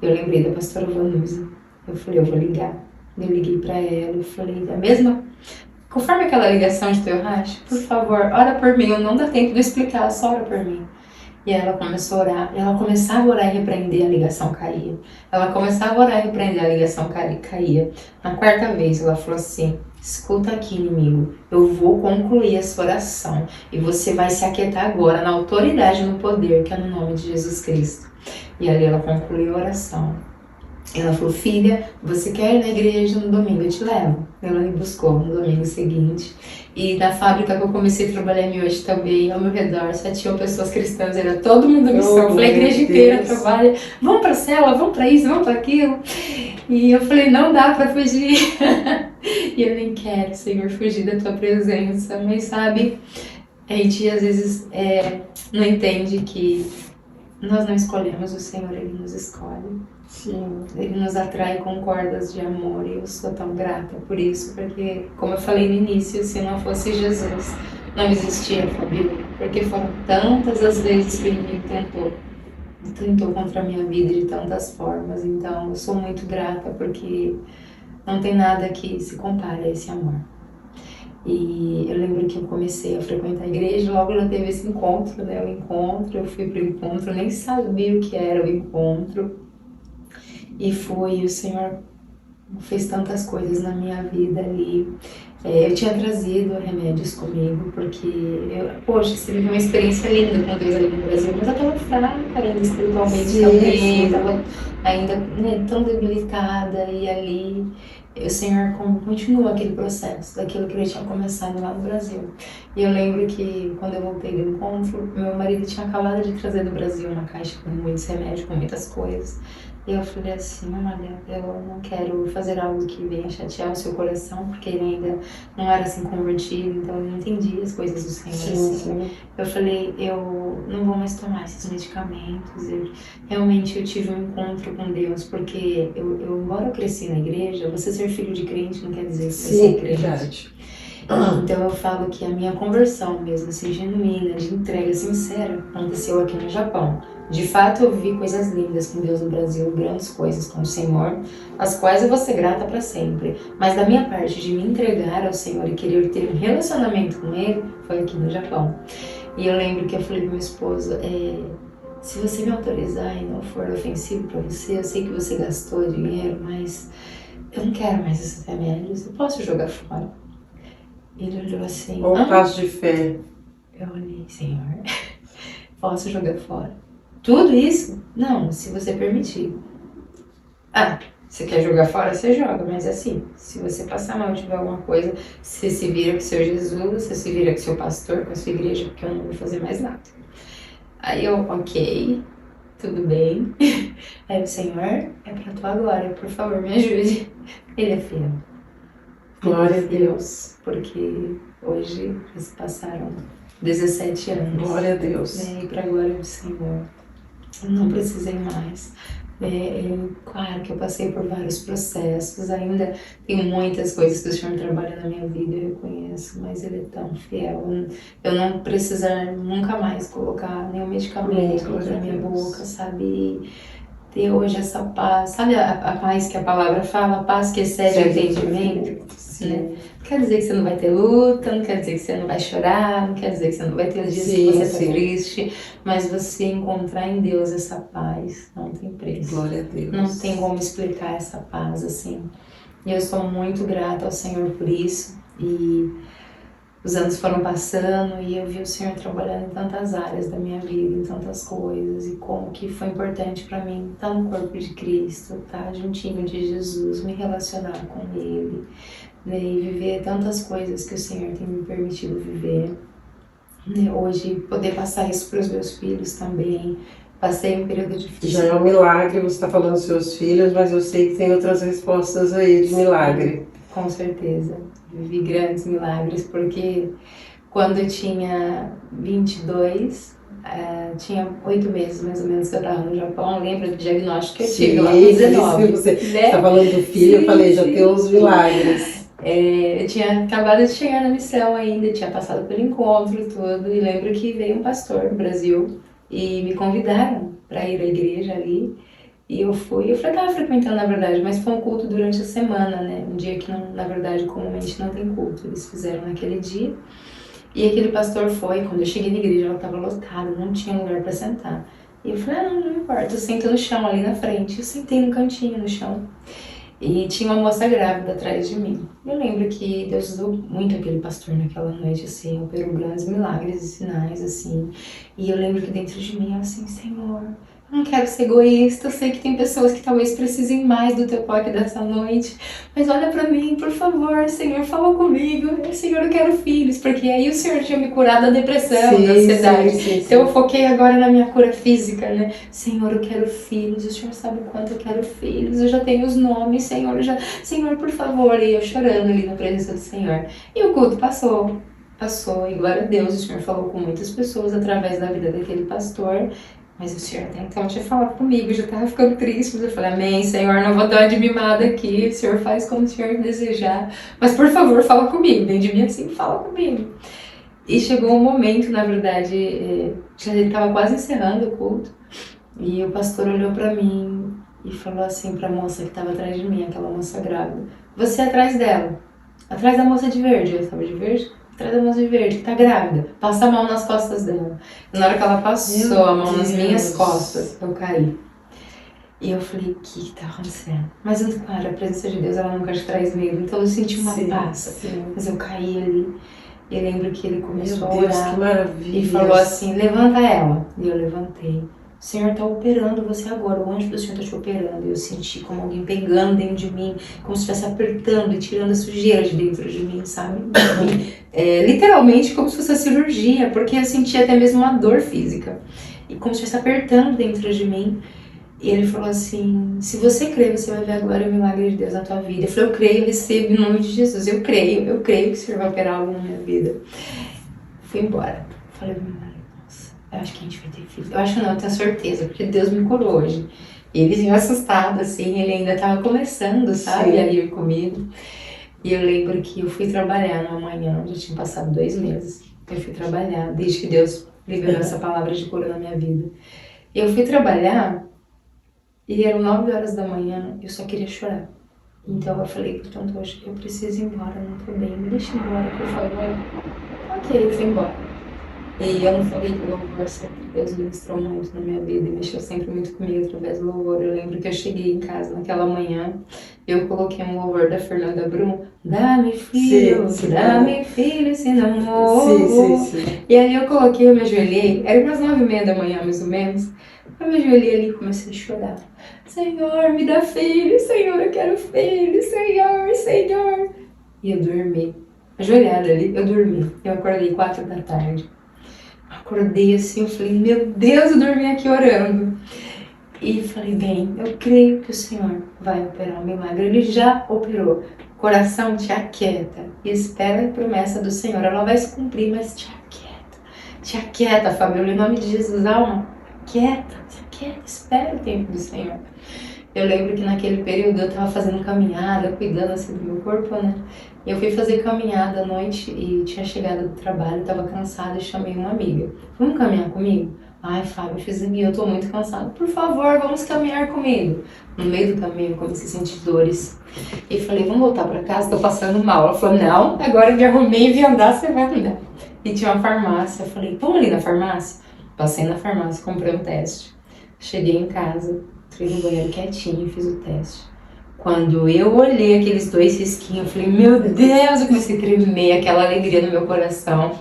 Eu lembrei da pastora Vanusa. Eu falei, eu vou ligar. Eu liguei pra ela, eu falei, da mesma... Conforme aquela ligação de teu racha, por favor, ora por mim. Eu não dá tempo de explicar, só ora por mim. E ela começou a orar. Ela começava a orar e repreender, a ligação caía. Ela começava a orar e repreender, a ligação caía. Na quarta vez, ela falou assim, escuta aqui, inimigo, eu vou concluir essa oração e você vai se aquietar agora na autoridade e no poder que é no nome de Jesus Cristo. E ali ela concluiu a oração. Ela falou, filha, você quer ir na igreja no domingo? Eu te levo. Ela me buscou no domingo seguinte. E na fábrica que eu comecei a trabalhar em hoje também, ao meu redor, só tinham pessoas cristãs, era todo mundo da missão. Eu falei, a igreja inteira trabalha, vamos pra cela, vamos pra isso, vamos pra aquilo. E eu falei, não dá pra fugir. E eu nem quero, Senhor, fugir da tua presença. Mas sabe, a gente às vezes não entende que nós não escolhemos o Senhor, Ele nos escolhe. Sim. Ele nos atrai com cordas de amor e eu sou tão grata por isso, porque, como eu falei no início, se não fosse Jesus, não existia família, porque foram tantas as vezes que o inimigo tentou contra a minha vida de tantas formas. Então, eu sou muito grata porque não tem nada que se compare a esse amor. E eu lembro que eu comecei a frequentar a igreja, logo ela teve esse encontro, né? O encontro, eu fui pro encontro, nem sabia o que era o encontro. E o Senhor fez tantas coisas na minha vida ali. Eu tinha trazido remédios comigo, porque, poxa, você viveu uma experiência linda com Deus ali no Brasil, mas eu estava fraca ainda espiritualmente também, estava ainda tão debilitada, e ali o Senhor continua aquele processo, daquilo que ele tinha começado lá no Brasil. E eu lembro que quando eu voltei do encontro, meu marido tinha acabado de trazer do Brasil uma caixa com muitos remédios, com muitas coisas. E eu falei assim, olha, eu não quero fazer algo que venha chatear o seu coração, porque ele ainda não era assim convertido, então ele não entendia as coisas do Senhor. Sim, assim. Eu falei, eu não vou mais tomar esses medicamentos. Realmente eu tive um encontro com Deus, porque embora eu cresci na igreja, você ser filho de crente não quer dizer que você ser crente. Verdade. Então eu falo que a minha conversão mesmo, assim, genuína, de entrega sincera, aconteceu aqui no Japão. De fato, eu vi coisas lindas com Deus no Brasil, grandes coisas com o Senhor, as quais eu vou ser grata para sempre. Mas da minha parte, de me entregar ao Senhor e querer ter um relacionamento com Ele, foi aqui no Japão. E eu lembro que eu falei pro meu esposo, se você me autorizar e não for ofensivo para você, eu sei que você gastou dinheiro, mas eu não quero mais esses remédios, eu posso jogar fora. Ele olhou assim... Um passo de fé. Eu olhei, Senhor, posso jogar fora? Tudo isso? Não, se você permitir. Você quer jogar fora? Você joga, mas assim, se você passar mal, tiver alguma coisa, você se vira com o seu Jesus, você se vira com o seu pastor, com a sua igreja, porque eu não vou fazer mais nada. Aí eu, ok, tudo bem. Aí o Senhor, é pra tua glória, por favor, me ajude. Ele é fiel. Glória a Deus. Porque hoje já se passaram 17 anos. Glória a Deus. E pra glória do Senhor. Não precisei mais. Claro que eu passei por vários processos, ainda tem muitas coisas que o Senhor trabalha na minha vida, eu reconheço, mas Ele é tão fiel. Eu não precisar nunca mais colocar nenhum medicamento na minha boca, sabe? E ter hoje essa paz, sabe a paz que a palavra fala, a paz que excede o entendimento? Né? Não quer dizer que você não vai ter luta, não quer dizer que você não vai chorar, não quer dizer que você não vai ter dias que você está triste, mas você encontrar em Deus essa paz não tem preço. Glória a Deus. Não tem como explicar essa paz assim. E eu sou muito grata ao Senhor por isso. E os anos foram passando e eu vi o Senhor trabalhando em tantas áreas da minha vida, em tantas coisas, e como que foi importante para mim estar no corpo de Cristo, estar juntinho de Jesus, me relacionar com Ele, né, e viver tantas coisas que o Senhor tem me permitido viver. Né, hoje, poder passar isso para os meus filhos também. Passei um período difícil. Já é um milagre, você está falando dos seus filhos, mas eu sei que tem outras respostas aí de milagre. Com certeza. Vivi grandes milagres, porque quando eu tinha 22, tinha 8 meses mais ou menos que eu estava no Japão. Lembra do diagnóstico que eu tive lá com 19? Você está falando do filho, eu falei, já tem os milagres. Eu tinha acabado de chegar na missão ainda, tinha passado pelo encontro e tudo, e lembro que veio um pastor do Brasil e me convidaram para ir à igreja ali. E eu fui, eu estava frequentando na verdade, mas foi um culto durante a semana, né? Um dia que não, na verdade comumente não tem culto, eles fizeram naquele dia. E aquele pastor foi, quando eu cheguei na igreja ela estava lotada, não tinha lugar para sentar. E eu falei, não importa, eu sento no chão ali na frente. Eu sentei no cantinho no chão. E tinha uma moça grávida atrás de mim. Eu lembro que Deus usou muito aquele pastor naquela noite, assim, operou grandes milagres e sinais, assim. E eu lembro que dentro de mim, assim, Senhor, eu não quero ser egoísta, eu sei que tem pessoas que talvez precisem mais do teu toque dessa noite, mas olha pra mim, por favor, Senhor, fala comigo. Senhor, eu quero filhos, porque aí o Senhor tinha me curado da depressão, da ansiedade. Sim. Então eu foquei agora na minha cura física, né? Senhor, eu quero filhos, o Senhor sabe o quanto eu quero filhos, eu já tenho os nomes, Senhor, Senhor, por favor. E eu chorando ali na presença do Senhor. E o culto passou, e glória a Deus, o Senhor falou com muitas pessoas através da vida daquele pastor. Mas o Senhor até então tinha falado comigo, eu já estava ficando triste, mas eu falei, amém, Senhor, não vou dar uma de mimada aqui, o Senhor faz como o Senhor desejar, mas por favor, fala comigo, dentro de mim assim, fala comigo. E chegou um momento, na verdade, já ele estava quase encerrando o culto, e o pastor olhou para mim e falou assim para a moça que estava atrás de mim, aquela moça grávida, você é atrás dela, atrás da moça de verde, eu estava de verde? Atrás da moça de verde, que tá grávida, passa a mão nas costas dela. E na hora que ela passou a mão nas minhas costas, eu caí. E eu falei, o que tá acontecendo? Mas, claro, a presença de Deus, ela nunca te traz medo. Então eu senti uma paz. Mas eu caí ali. E eu lembro que ele começou a orar. Que maravilha. E falou assim, levanta ela. E eu levantei. O Senhor está operando você agora, o anjo do Senhor está te operando. E eu senti como alguém pegando dentro de mim, como se estivesse apertando e tirando a sujeira de dentro de mim, sabe? Literalmente como se fosse a cirurgia, porque eu senti até mesmo uma dor física. E como se estivesse apertando dentro de mim. E ele falou assim, se você crer, você vai ver agora o milagre de Deus na tua vida. Eu falei, eu creio, eu recebo em nome de Jesus. Eu creio que o Senhor vai operar algo na minha vida. Fui embora. Falei, eu acho que a gente vai ter filho. Eu acho não, eu tenho certeza, porque Deus me curou hoje. E ele vinha assustado, assim, ele ainda estava começando, sabe, a ir comigo. E eu lembro que eu fui trabalhar numa manhã, já tinha passado 2 meses. Eu fui trabalhar, desde que Deus liberou essa palavra de cura na minha vida. E eu fui trabalhar, e eram 9 horas da manhã, eu só queria chorar. Então eu falei, portanto, hoje eu preciso ir embora, não tô bem, me deixa embora, por favor. Ok, eu fui embora. E eu não falei que o louvor sempre, Deus ministrou muito na minha vida e mexeu sempre muito comigo através do louvor. Eu lembro que eu cheguei em casa naquela manhã, eu coloquei um louvor da Fernanda Brum, dá-me filho, dá-me filho, se não morro. E aí eu coloquei, eu me ajoelhei, era umas 9h30 da manhã mais ou menos, eu me ajoelhei ali e comecei a chorar. Senhor, me dá filho, Senhor, eu quero filho, Senhor. E eu dormi, ajoelhada ali, eu dormi. Eu acordei 4 da tarde. Acordei assim, eu falei, meu Deus, eu dormi aqui orando. E falei, bem, eu creio que o Senhor vai operar um milagre. Ele já operou. Coração, te aquieta e espera a promessa do Senhor. Ela vai se cumprir, mas te aquieta. Te aquieta, família, em nome de Jesus, alma. Aquieta, espera o tempo do Senhor. Eu lembro que naquele período eu estava fazendo caminhada, cuidando assim do meu corpo, né? Eu fui fazer caminhada à noite e tinha chegado do trabalho, estava cansada e chamei uma amiga. Vamos caminhar comigo? Ai, Fábio, eu tô muito cansada. Por favor, vamos caminhar comigo. No meio do caminho eu comecei a sentir dores. E falei, vamos voltar para casa, tô passando mal. Ela falou, não, agora eu me arrumei e vim andar, você vai andar. E tinha uma farmácia, eu falei, vamos ali na farmácia? Passei na farmácia, comprei um teste. Cheguei em casa, entrei no banheiro quietinho e fiz o teste. Quando eu olhei aqueles 2 risquinhos, eu falei, meu Deus, eu comecei a tremer, aquela alegria no meu coração.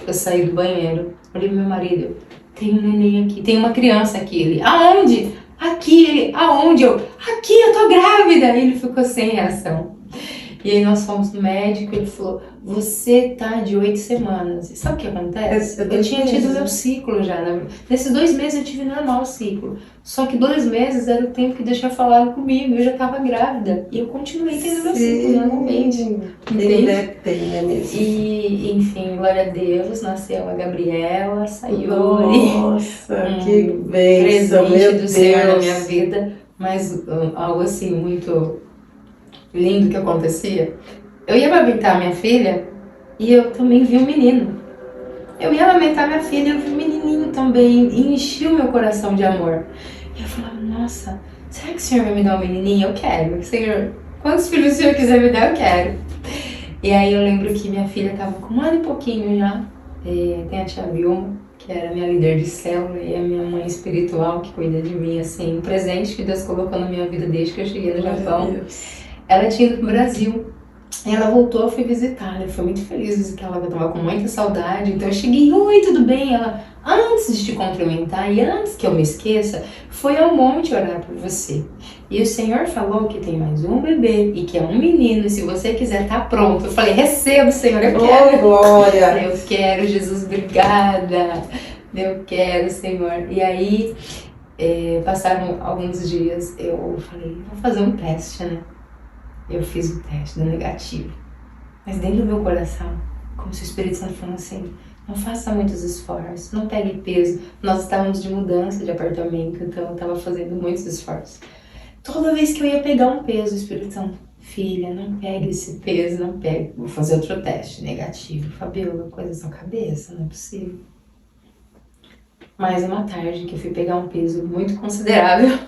Eu saí do banheiro, olhei pro meu marido, tem um neném aqui, tem uma criança aqui. Ele, aonde? Aqui. Ele, aonde? Eu, aqui, eu tô grávida. Ele ficou sem reação. E aí nós fomos no médico e ele falou, você tá de 8 semanas. E sabe o que acontece? Eu tinha tido meu ciclo já, né? Nesses 2 meses eu tive normal o ciclo. Só que 2 meses era o tempo que Deus tinha falado comigo. Eu já tava grávida. E eu continuei tendo meu ciclo normalmente. Tem, né mesmo? E, enfim, glória a Deus, nasceu a Gabriela, saiu Nossa, que bênção, presente meu do Deus. Senhor na minha vida. Mas algo assim muito lindo que acontecia. Eu ia amamentar minha filha e eu também vi um menino. Eu ia amamentar minha filha e eu vi um menininho também e encheu meu coração de amor. E eu falava, nossa, será que o Senhor vai me dar um menininho? Eu quero. Senhor, quantos filhos o Senhor quiser me dar, eu quero. E aí eu lembro que minha filha estava com 1 ano e pouquinho já. Tem a tia Vilma, que era minha líder de célula e a minha mãe espiritual que cuida de mim, assim, um presente que Deus colocou na minha vida desde que eu cheguei no Japão. Ela tinha ido pro Brasil. E ela voltou, eu fui visitar, né? Fui muito feliz visitar ela, eu tava com muita saudade. Então eu cheguei, oi, tudo bem? Ela, antes de te cumprimentar e antes que eu me esqueça, foi ao monte orar por você. E o Senhor falou que tem mais um bebê e que é um menino, e se você quiser, tá pronto. Eu falei, recebo, Senhor, eu quero. Oh, glória! Eu quero, Jesus, obrigada. Eu quero, Senhor. E aí, passaram alguns dias, eu falei, vou fazer um teste, né? Eu fiz o teste, deu negativo. Mas dentro do meu coração, como se o Espírito Santo falando assim, não faça muitos esforços, não pegue peso. Nós estávamos de mudança de apartamento, então eu estava fazendo muitos esforços. Toda vez que eu ia pegar um peso, o Espírito Santo, filha, não pegue esse peso, não pegue. Vou fazer outro teste, negativo. Fabiola, coisa na sua cabeça, não é possível. Mais uma tarde que eu fui pegar um peso muito considerável,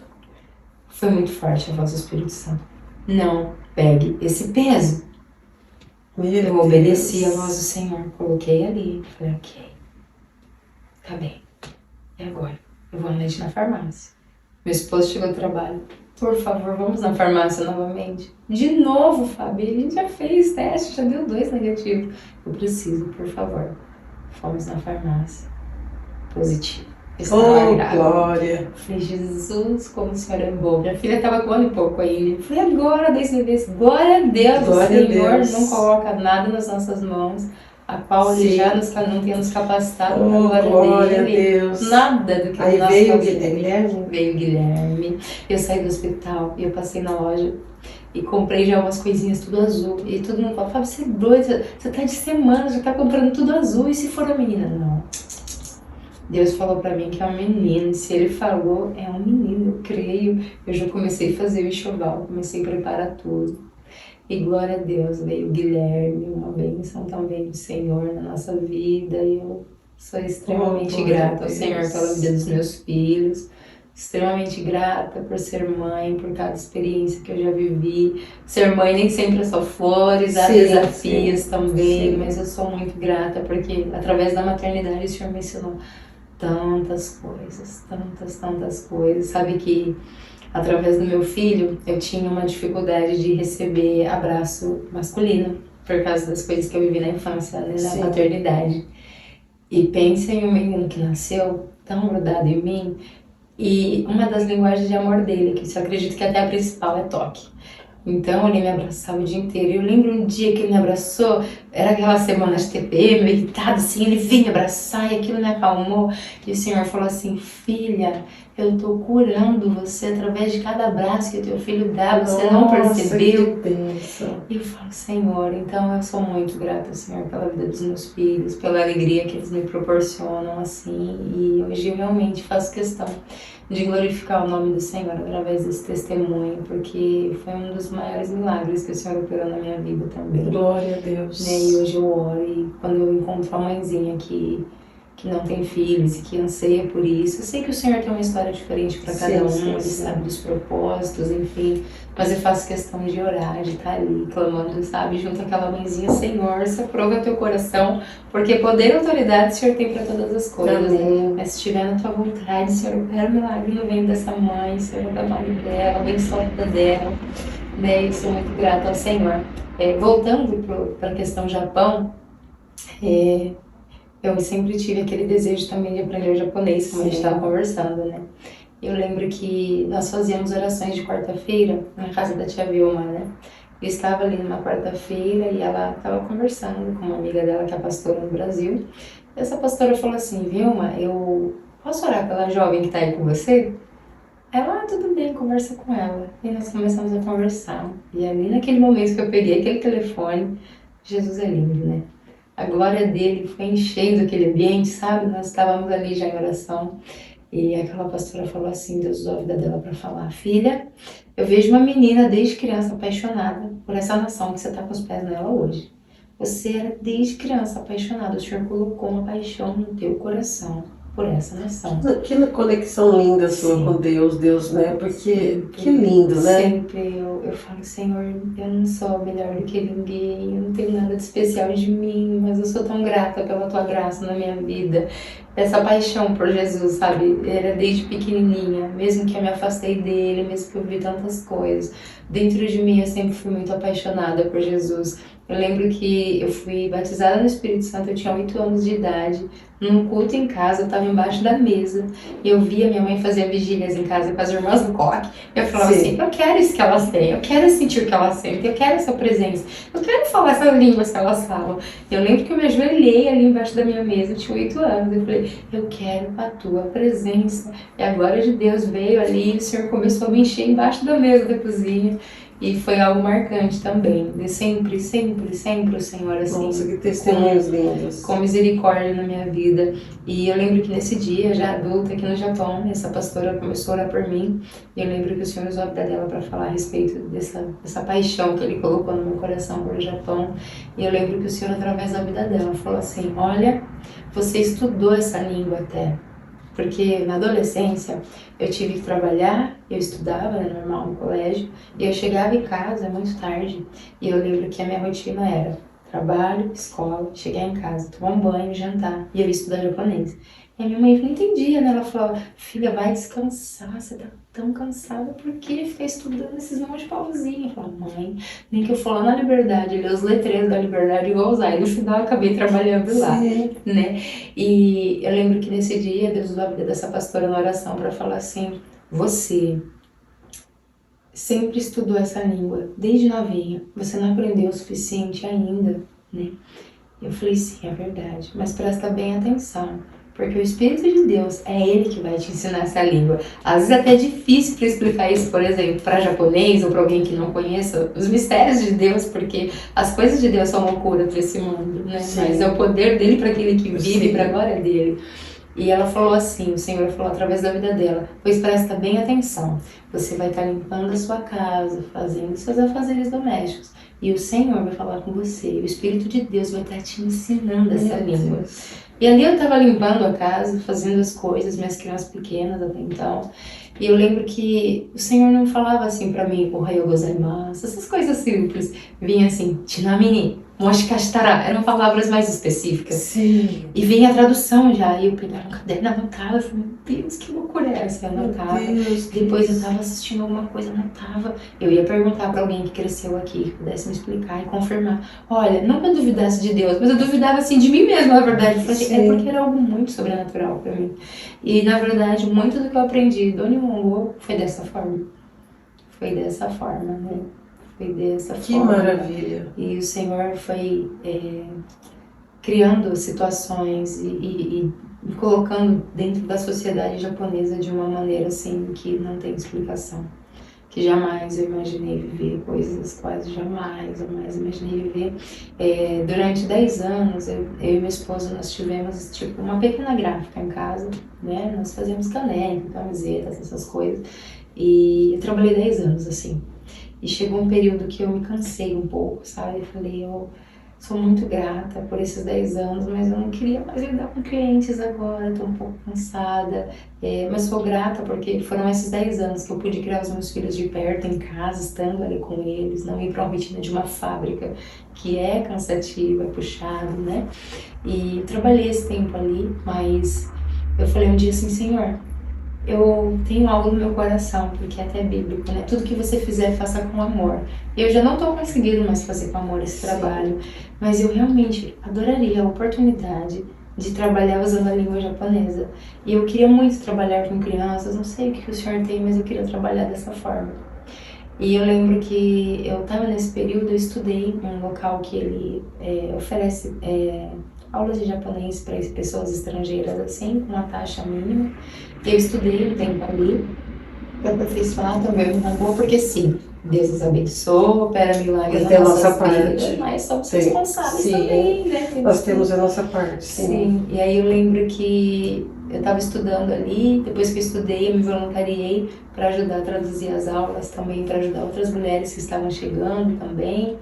foi muito forte a voz do Espírito Santo. Não pegue esse peso. Eu obedeci a voz do Senhor, coloquei ali, falei, ok, tá bem, e agora? Eu vou à noite na farmácia. Meu esposo chegou do trabalho, por favor, vamos na farmácia novamente. De novo, Fábio, a gente já fez teste, já deu 2 negativos. Eu preciso, por favor. Fomos na farmácia, positivo. Oh, glória! Falei, Jesus, como o Senhor é bom. Minha filha estava com 1 ano e pouco ainda. Falei, agora, desse vez, glória a Deus, Glória o Senhor a Deus. não coloca nada nas nossas mãos, a qual Ele já não tem nos capacitado para Oh, a glória glória a dele. Deus! Nada do que Aí nós veio o fazemos. Guilherme? Veio o Guilherme. Eu saí do hospital e eu passei na loja e comprei já umas coisinhas tudo azul. E todo mundo fala, Fábio, você é doido, você tá de semana, já tá comprando tudo azul. E se for a menina? Não. Deus falou pra mim que é um menino, se Ele falou, é um menino, eu creio. Eu já comecei a fazer o enxoval, comecei a preparar tudo. E glória a Deus, veio o Guilherme, uma bênção também do Senhor na nossa vida. E eu sou extremamente grata ao Senhor pela vida dos meus filhos. Extremamente grata por ser mãe, por cada experiência que eu já vivi. Ser mãe nem sempre é só flores, há desafios também, mas eu sou muito grata porque através da maternidade o Senhor me ensinou tantas coisas. Sabe que através do meu filho eu tinha uma dificuldade de receber abraço masculino por causa das coisas que eu vivi na infância, né, na paternidade. E pensa em um menino que nasceu tão grudado em mim. E uma das linguagens de amor dele, que eu acredito que até a principal é toque. Então ele me abraçava o dia inteiro. Eu lembro um dia que ele me abraçou, era aquela semana de TPM, meio irritado assim, ele vinha me abraçar e aquilo me acalmou. E o Senhor falou assim, filha, eu tô curando você através de cada abraço que o teu filho dá, você não percebeu? Que bênção. E eu falo, Senhor, então eu sou muito grata, Senhor, pela vida dos meus filhos, pela alegria que eles me proporcionam, assim, e hoje eu realmente faço questão de glorificar o nome do Senhor através desse testemunho, porque foi um dos maiores milagres que o Senhor operou na minha vida também. Glória a Deus. Né? E hoje eu oro, e quando eu encontro uma mãezinha que não tem filhos e que anseia por isso, eu sei que o Senhor tem uma história diferente para cada um, Ele sabe dos propósitos, enfim, mas eu faço questão de orar, de estar ali clamando, sabe, junto àquela mãezinha, Senhor, se aprova teu coração, porque poder e autoridade o Senhor tem para todas as coisas. Amém. Mas se estiver na tua vontade, Senhor, eu quero milagre no ventre dessa mãe, Senhor, da mãe dela, abençoa a vida dela. né? Eu sou muito grata ao Senhor. Voltando para a questão Japão, eu sempre tive aquele desejo também de aprender o japonês, como a gente estava conversando, né? Eu lembro que nós fazíamos orações de quarta-feira na casa da tia Vilma, né? Eu estava ali numa quarta-feira e ela estava conversando com uma amiga dela que é pastora no Brasil. Essa pastora falou assim: Vilma, eu posso orar pela jovem que está aí com você? Ela, tudo bem, conversa com ela. E nós começamos a conversar. E ali naquele momento que eu peguei aquele telefone, Jesus é lindo, né? A glória dele foi enchendo aquele ambiente, sabe? Nós estávamos ali já em oração. E aquela pastora falou assim, Deus usou a vida dela para falar: filha, eu vejo uma menina desde criança apaixonada por essa nação que você está com os pés nela hoje. Você era desde criança apaixonada, o Senhor colocou uma paixão no teu coração por essa nação. Que conexão linda sua com Deus, né? Porque que lindo, né? Sempre eu falo, Senhor, eu não sou melhor do que ninguém, eu não tenho nada de especial de mim, mas eu sou tão grata pela tua graça na minha vida. Essa paixão por Jesus, sabe? Era desde pequenininha, mesmo que eu me afastei dele, mesmo que eu vi tantas coisas. Dentro de mim eu sempre fui muito apaixonada por Jesus. Eu lembro que eu fui batizada no Espírito Santo, eu tinha 8 anos de idade. Num culto em casa, eu estava embaixo da mesa e eu via minha mãe fazer vigílias em casa com as irmãs do coque. Eu falava assim, eu quero isso que elas têm, eu quero sentir o que elas sentem, eu quero essa presença, eu quero falar essas línguas que elas falam. Eu lembro que eu me ajoelhei ali embaixo da minha mesa, eu tinha 8 anos, eu falei, eu quero a tua presença. E a glória de Deus veio ali e o Senhor começou a me encher embaixo da mesa da cozinha. E foi algo marcante também. De sempre, sempre, sempre o Senhor assim. Nossa, que testemunhos lindos. Com misericórdia na minha vida. E eu lembro que nesse dia, já adulta aqui no Japão, essa pastora começou a orar por mim. E eu lembro que o Senhor usou a vida dela para falar a respeito dessa paixão que Ele colocou no meu coração pelo Japão. E eu lembro que o Senhor, através da vida dela, falou assim: olha, você estudou essa língua até. Porque na adolescência eu tive que trabalhar, eu estudava, né, normal no colégio, e eu chegava em casa muito tarde, e eu lembro que a minha rotina era trabalho, escola, chegar em casa, tomar um banho, jantar, e eu ia estudar japonês. E a minha mãe não entendia, né? Ela falava, filha, vai descansar, você tá tão cansada, por que ficar estudando esses monte de pauzinho? Eu falava, mãe, nem que eu for lá na Liberdade, ler os letreiros da Liberdade igual usar. E no final eu acabei trabalhando lá, né? E eu lembro que nesse dia, Deus usou a vida dessa pastora na oração para falar assim, você sempre estudou essa língua, desde novinha, você não aprendeu o suficiente ainda, né? Eu falei, sim, é verdade, mas presta bem atenção, porque o Espírito de Deus é Ele que vai te ensinar essa língua. Às vezes é até difícil para explicar isso, por exemplo, para japonês ou para alguém que não conheça os mistérios de Deus, porque as coisas de Deus são loucura para esse mundo, né? Sim. Mas é o poder dele para aquele que vive, para a glória dele. E ela falou assim, o Senhor falou através da vida dela, pois presta bem atenção, você vai estar limpando a sua casa, fazendo seus afazeres domésticos, e o Senhor vai falar com você, e o Espírito de Deus vai estar te ensinando essa língua. E ali eu estava limpando a casa, fazendo as coisas, minhas crianças pequenas até então, e eu lembro que o Senhor não falava assim pra mim, ohayou gozaimasu, essas coisas simples, vinha assim, chinamini, moshikashitara, eram palavras mais específicas. Sim. E vinha a tradução já, e eu pegava um caderno, anotava, eu falei, meu Deus, que loucura é essa? Eu anotava. Depois eu tava assistindo alguma coisa, anotava. Eu ia perguntar pra alguém que cresceu aqui, que pudesse me explicar e confirmar. Olha, não que eu duvidasse de Deus, mas eu duvidava assim de mim mesma, na verdade. Eu falei, é porque era algo muito sobrenatural pra mim. E na verdade, muito do que eu aprendi do Nihongo foi dessa forma. Foi dessa forma, né? Foi dessa forma. Que maravilha! E o Senhor foi criando situações e colocando dentro da sociedade japonesa de uma maneira assim que não tem explicação. Que jamais eu imaginei viver, coisas quase jamais imaginei viver. Durante 10 anos, eu e meu esposo, nós tivemos tipo uma pequena gráfica em casa, né? Nós fazíamos caneca, camisetas, essas coisas. E eu trabalhei 10 anos assim. E chegou um período que eu me cansei um pouco, sabe? Eu falei, eu sou muito grata por esses 10 anos, mas eu não queria mais lidar com clientes agora, estou um pouco cansada. Mas sou grata porque foram esses 10 anos que eu pude criar os meus filhos de perto, em casa, estando ali com eles, não ir para uma rotina de uma fábrica, que é cansativa, é puxado, né? E trabalhei esse tempo ali, mas eu falei um dia assim, Senhor, eu tenho algo no meu coração, porque é até bíblico, né? Tudo que você fizer, faça com amor. Eu já não estou conseguindo mais fazer com amor esse trabalho, mas eu realmente adoraria a oportunidade de trabalhar usando a língua japonesa. E eu queria muito trabalhar com crianças, não sei o que o senhor tem, mas eu queria trabalhar dessa forma. E eu lembro que eu estava nesse período, eu estudei em um local que ele oferece aulas de japonês para pessoas estrangeiras, assim, com uma taxa mínima. Eu estudei um tempo ali para aperfeiçoar também uma boa, porque sim, Deus nos abençoa, opera milagres nas nossas vidas, mas somos responsáveis também, né? Nós temos a nossa parte, sim. Sim, e aí eu lembro que eu estava estudando ali, depois que eu estudei, eu me voluntariei para ajudar a traduzir as aulas também, para ajudar outras mulheres que estavam chegando também.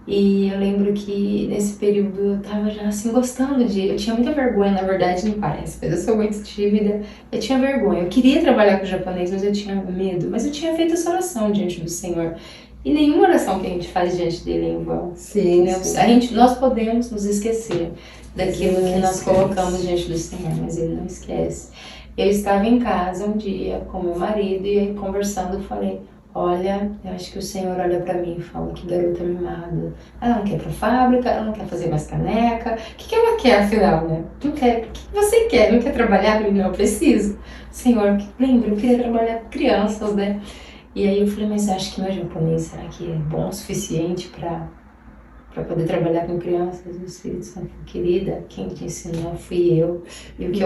E eu lembro que nesse período eu tava já assim gostando de. Eu tinha muita vergonha, na verdade, não parece, mas eu sou muito tímida. Eu tinha vergonha. Eu queria trabalhar com japonês, mas eu tinha medo. Mas eu tinha feito essa oração diante do Senhor. E nenhuma oração que a gente faz diante dele é em vão. Sim, sim. Nós podemos nos esquecer daquilo que nós colocamos diante do Senhor, mas ele não esquece. Eu estava em casa um dia com meu marido e aí conversando eu falei: olha, eu acho que o Senhor olha pra mim e fala: que garota mimada. Ela não quer ir pra fábrica, ela não quer fazer mais caneca. O que ela quer, afinal, né? Não quer. O que você quer? Não quer trabalhar? Eu falei: não, eu preciso. Senhor, lembra, eu queria trabalhar com crianças, né? E aí eu falei: mas acho que meu japonês, será que é bom o suficiente para poder trabalhar com crianças? O Espírito Santo, querida, quem te ensinou fui eu. E o que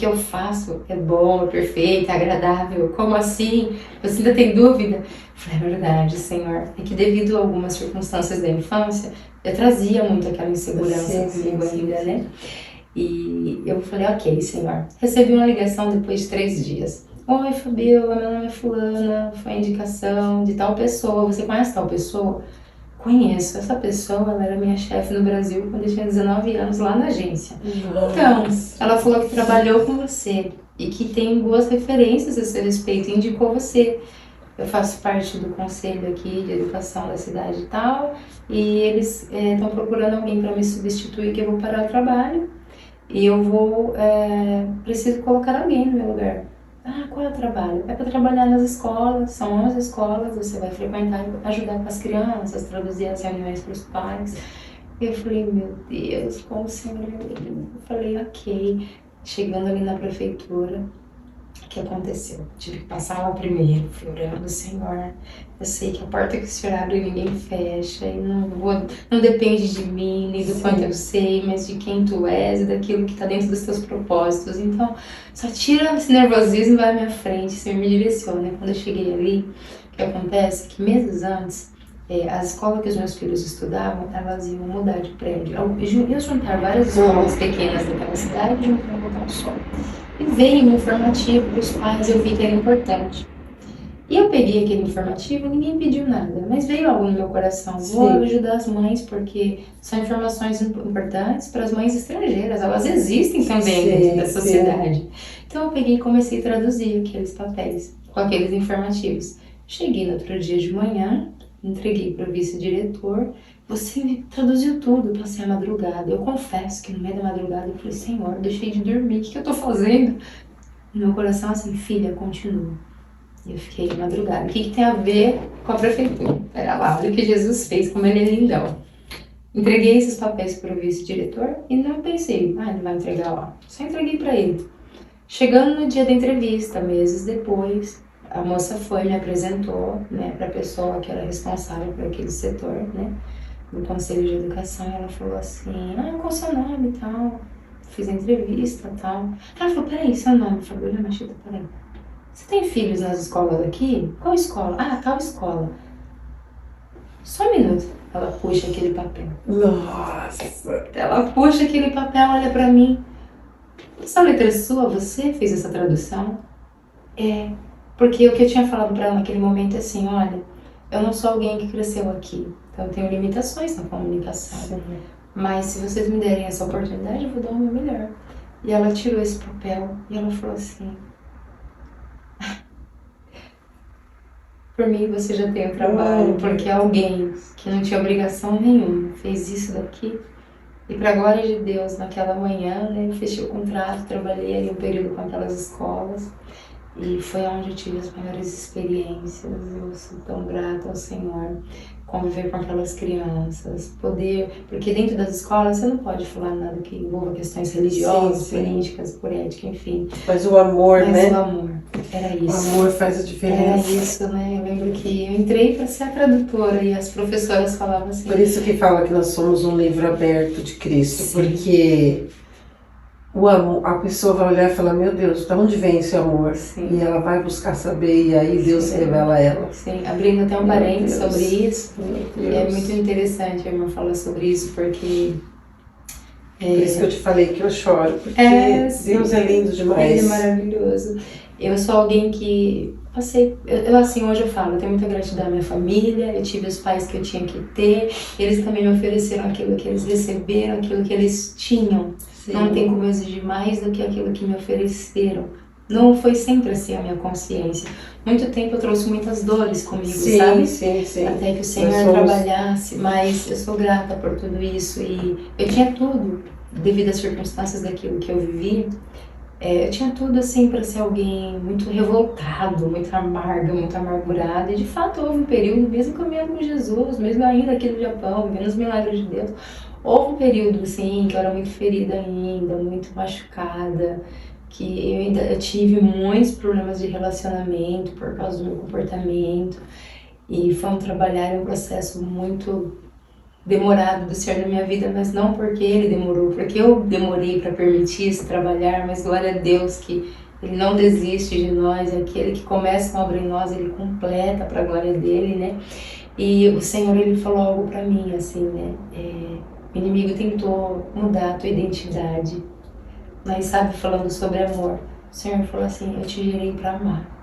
eu faço é bom, é perfeito, é agradável. Como assim? Você ainda tem dúvida? Eu falei: é verdade, Senhor. É que devido a algumas circunstâncias da infância, eu trazia muito aquela insegurança comigo ainda, né? E eu falei: ok, Senhor. Recebi uma ligação depois de 3 dias. Oi, Fabiola, meu nome é fulana, foi a indicação de tal pessoa. Você conhece tal pessoa? Conheço. Essa pessoa, ela era minha chefe no Brasil quando eu tinha 19 anos lá na agência. Então, ela falou que trabalhou com você e que tem boas referências a seu respeito e indicou você. Eu faço parte do conselho aqui de educação da cidade e tal, e eles estão procurando alguém para me substituir, que eu vou parar o trabalho e eu preciso colocar alguém no meu lugar. Ah, qual é o trabalho? É para trabalhar nas escolas, são 11 escolas, você vai frequentar e ajudar com as crianças, traduzir as reuniões para os pais. E eu falei: meu Deus, como o Senhor... Eu falei: ok. Chegando ali na prefeitura, o que aconteceu? Tive que passar lá primeiro, fui orando: Senhor, eu sei que a porta que o Senhor abre ninguém fecha, e não depende de mim, nem do quanto eu sei, mas de quem tu és e daquilo que está dentro dos teus propósitos. Então, só tira esse nervosismo e vai à minha frente, Senhor, me direciona. Quando eu cheguei ali, o que acontece é que meses antes, a escola que os meus filhos estudavam, elas iam mudar de prédio. Iam juntar várias escolas pequenas daquela cidade e juntar um local só. E veio um informativo para os pais, eu vi que era importante. E eu peguei aquele informativo, ninguém pediu nada, mas veio algo no meu coração: vou ajudar as mães, porque são informações importantes para as mães estrangeiras, elas existem também dentro da sociedade. Então eu peguei e comecei a traduzir aqueles papéis com aqueles informativos. Cheguei no outro dia de manhã, entreguei para o vice-diretor: você me traduziu tudo. Eu passei a madrugada. Eu confesso que no meio da madrugada eu falei: Senhor, eu deixei de dormir, o que eu tô fazendo? No meu coração assim: filha, continua. E eu fiquei de madrugada. O que tem a ver com a prefeitura? Pera lá, olha o que Jesus fez, como ele é lindão. Entreguei esses papéis para o vice-diretor e não pensei: ele vai entregar lá. Só entreguei para ele. Chegando no dia da entrevista, meses depois, a moça foi, me apresentou, né, para a pessoa que era responsável por aquele setor, né, do Conselho de Educação, e ela falou assim: qual o seu nome e tal? Fiz a entrevista e tal. Ela falou: peraí, seu nome? Fabiola Machita, peraí. Você tem filhos nas escolas daqui? Qual escola? Tal escola. Só um minuto. Ela puxa aquele papel. Nossa! Ela puxa aquele papel, olha pra mim: essa letra é sua? Você fez essa tradução? É. Porque o que eu tinha falado pra ela naquele momento é assim: olha, eu não sou alguém que cresceu aqui, então eu tenho limitações na comunicação. Mas se vocês me derem essa oportunidade, eu vou dar o meu melhor. E ela tirou esse papel e ela falou assim: por mim você já tem o trabalho, porque alguém que não tinha obrigação nenhuma fez isso daqui. E para a glória de Deus, naquela manhã, né, eu fechei o contrato, trabalhei ali um período com aquelas escolas. E foi onde eu tive as maiores experiências. Eu sou tão grata ao Senhor. Conviver com aquelas crianças, poder. Porque dentro das escolas você não pode falar nada que envolva questões religiosas, Sim, sim. políticas, por ética, enfim. Mas o amor, Mas né? o amor, era isso. O amor faz a Era diferença. isso, né? Eu lembro que eu entrei para ser a tradutora e as professoras falavam assim. Por isso que fala que nós somos um livro aberto de Cristo, Sim. porque o amor, a pessoa vai olhar e falar, meu Deus, de onde vem esse amor? Sim. E ela vai buscar saber, e aí Deus se revela a ela. Sim, abrindo até um Meu parênteses Deus. sobre isso. Meu É Deus. muito interessante a irmã falar sobre isso, porque Por isso que eu te falei que eu choro, porque sim. Deus é lindo demais. Ele é maravilhoso. Eu sou alguém que passei, eu assim, hoje eu falo, eu tenho muita gratidão à minha família, eu tive os pais que eu tinha que ter, eles também me ofereceram aquilo que eles receberam, aquilo que eles tinham. Sim. Não tem como eu exigir mais do que aquilo que me ofereceram. Não foi sempre assim a minha consciência. Muito tempo eu trouxe muitas dores comigo, Sim, sabe? sim, sim. Até que o Senhor trabalhasse, mas eu sou grata por tudo isso e eu tinha tudo, devido às circunstâncias daquilo que eu vivi. Eu tinha tudo assim para ser alguém muito revoltado, muito amarga, muito amargurada. E de fato houve um período, mesmo caminhando com Jesus, mesmo ainda aqui no Japão, vendo os milagres de Deus, houve um período assim que eu era muito ferida ainda, muito machucada, que eu tive muitos problemas de relacionamento por causa do meu comportamento. E foi um trabalhar, um processo muito demorado do Senhor na minha vida, mas não porque Ele demorou, porque eu demorei para permitir esse trabalhar, mas glória a Deus que Ele não desiste de nós, é aquele que começa uma obra em nós, Ele completa para a glória dEle, né? E o Senhor, Ele falou algo para mim, assim, né? O inimigo tentou mudar a tua identidade, mas sabe, falando sobre amor, o Senhor falou assim, eu te gerei para amar.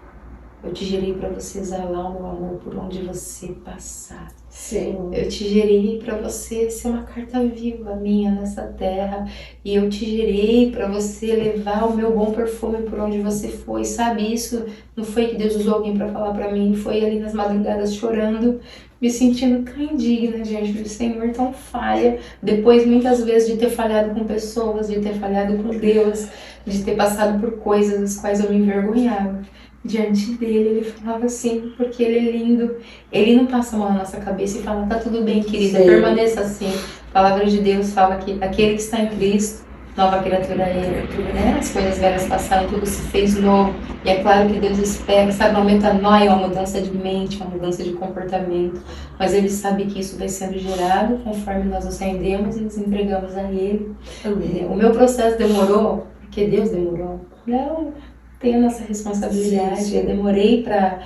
Eu te gerei para você exalar o meu amor por onde você passar. Sim. Eu te gerei para você ser uma carta viva minha nessa terra. E eu te gerei para você levar o meu bom perfume por onde você foi. Sabe, isso não foi que Deus usou alguém para falar para mim. Foi ali nas madrugadas chorando, me sentindo tão indigna diante do Senhor, tão falha. Depois, muitas vezes, de ter falhado com pessoas, de ter falhado com Deus, de ter passado por coisas das quais eu me envergonhava. Diante dele, ele falava assim, porque ele é lindo. Ele não passa a mão na nossa cabeça e fala, tá tudo bem, querida, Sim. permaneça assim. A palavra de Deus fala que aquele que está em Cristo, nova criatura é, né? As coisas velhas passaram, tudo se fez novo. E é claro que Deus espera, sabe, uma metanoia, uma mudança de mente, uma mudança de comportamento. Mas ele sabe que isso vai sendo gerado conforme nós nos rendemos e nos entregamos a Ele. Amém. O meu processo demorou, porque Deus demorou. Não, tem a nossa responsabilidade. Sim, sim. Eu demorei para,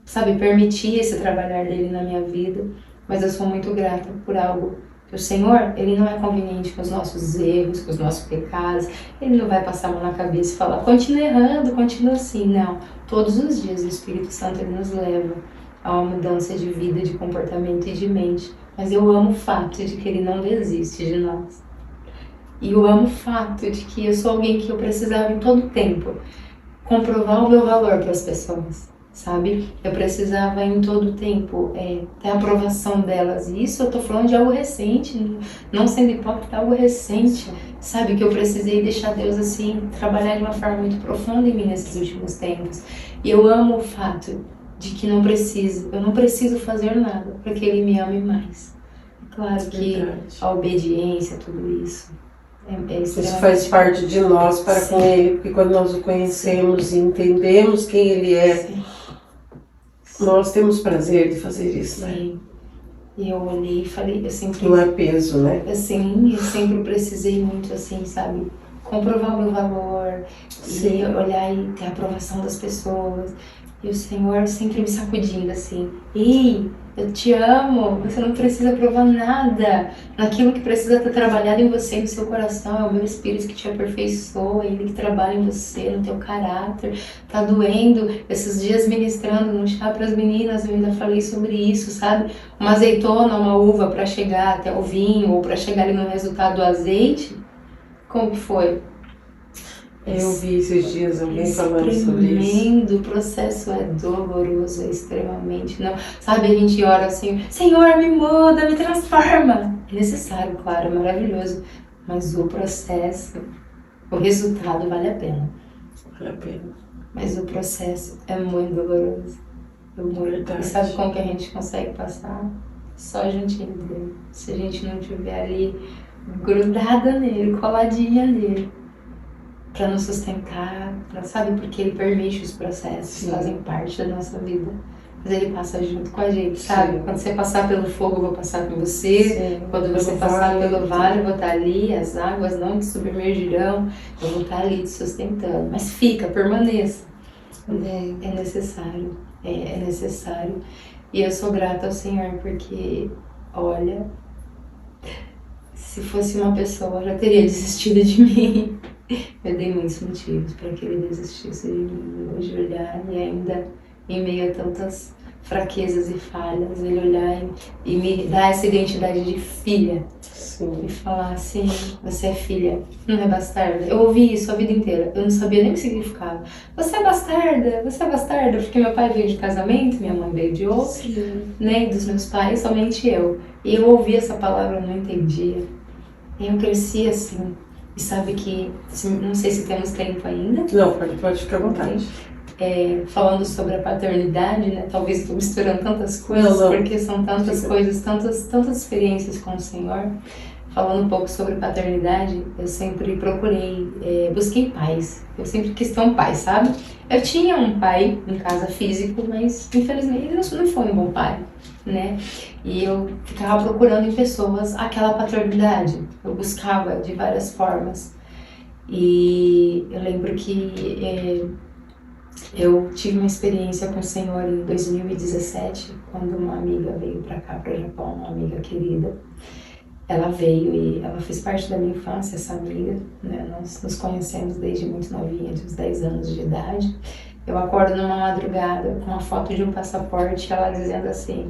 sabe, permitir esse trabalhar dele na minha vida, mas eu sou muito grata por algo que o Senhor, ele não é conveniente com os nossos erros, com os nossos pecados. Ele não vai passar a mão na cabeça e falar, continua errando, continua assim. Não, todos os dias o Espírito Santo ele nos leva a uma mudança de vida, de comportamento e de mente. Mas eu amo o fato de que ele não desiste de nós. E eu amo o fato de que eu sou alguém que eu precisava em todo tempo comprovar o meu valor para as pessoas, sabe? Eu precisava em todo tempo ter a aprovação delas. E isso eu tô falando de algo recente, não sendo hipócrita, algo recente, sabe? Que eu precisei deixar Deus assim trabalhar de uma forma muito profunda em mim nesses últimos tempos. E eu amo o fato de que eu não preciso fazer nada para que Ele me ame mais. Claro que Verdade. a obediência, tudo isso. Isso faz parte de nós para Sim. com Ele, porque quando nós o conhecemos e entendemos quem Ele é, Sim. nós temos prazer de fazer isso, né? Sim. E eu olhei e falei, eu sempre... Não é peso, né? Assim, eu sempre precisei muito, assim, sabe? Comprovar o meu valor, Sim. e olhar e ter a aprovação das pessoas. E o Senhor sempre me sacudindo, assim, ei, eu te amo, você não precisa provar nada. Naquilo que precisa ter trabalhado em você e no seu coração, é o meu Espírito que te aperfeiçoa, é Ele que trabalha em você, no teu caráter. Tá doendo. Esses dias ministrando no chá para as meninas, eu ainda falei sobre isso, sabe? Uma azeitona, uma uva para chegar até o vinho, ou para chegar ali no resultado do azeite. Como que foi? Eu vi esses dias alguém falando sobre isso. Tremendo, o processo é doloroso, é extremamente, não, sabe, a gente ora assim, Senhor, me muda, me transforma. É necessário, claro, é maravilhoso, mas o processo, o resultado vale a pena. Vale a pena. Mas o processo é muito doloroso. E sabe como que a gente consegue passar? Só juntinho dele. Se a gente não estiver ali grudada nele, coladinha nele, para nos sustentar, sabe? Porque ele permite os processos, fazem parte da nossa vida. Mas ele passa junto com a gente, sabe? Quando você passar pelo fogo, eu vou passar com você. Sim. Quando você passar pelo vale, eu vou estar ali. As águas não te submergirão. Eu vou estar ali te sustentando. Mas fica, permaneça. É necessário. É necessário. E eu sou grata ao Senhor porque, olha, se fosse uma pessoa, já teria desistido de mim. Eu dei muitos motivos para que ele desistisse de mim. Hoje olhar e ainda em meio a tantas fraquezas e falhas, ele olhar e me dar essa identidade de filha. Sim. E falar assim, você é filha, não é bastarda. Eu ouvi isso a vida inteira, eu não sabia nem o que significava. Você é bastarda, porque meu pai veio de casamento, minha mãe veio de outro, né, dos meus pais, somente eu. E eu ouvi essa palavra, eu não entendia. E eu cresci assim. E sabe que, não sei se temos tempo ainda. Não, pode ficar à vontade. Falando sobre a paternidade, né? Talvez estou misturando tantas coisas, não. Porque são tantas coisas, tantas experiências com o Senhor. Falando um pouco sobre paternidade, eu sempre procurei, busquei pais. Eu sempre quis ter um pai, sabe? Eu tinha um pai em casa físico, mas infelizmente ele não foi um bom pai, né? E eu ficava procurando em pessoas aquela paternidade. Eu buscava de várias formas. E eu lembro que eu tive uma experiência com o Senhor em 2017, quando uma amiga veio para cá, para o Japão, uma amiga querida. Ela veio e ela fez parte da minha infância, essa amiga, né? Nós nos conhecemos desde muito novinha, de uns 10 anos de idade. Eu acordo numa madrugada com uma foto de um passaporte, ela dizendo assim: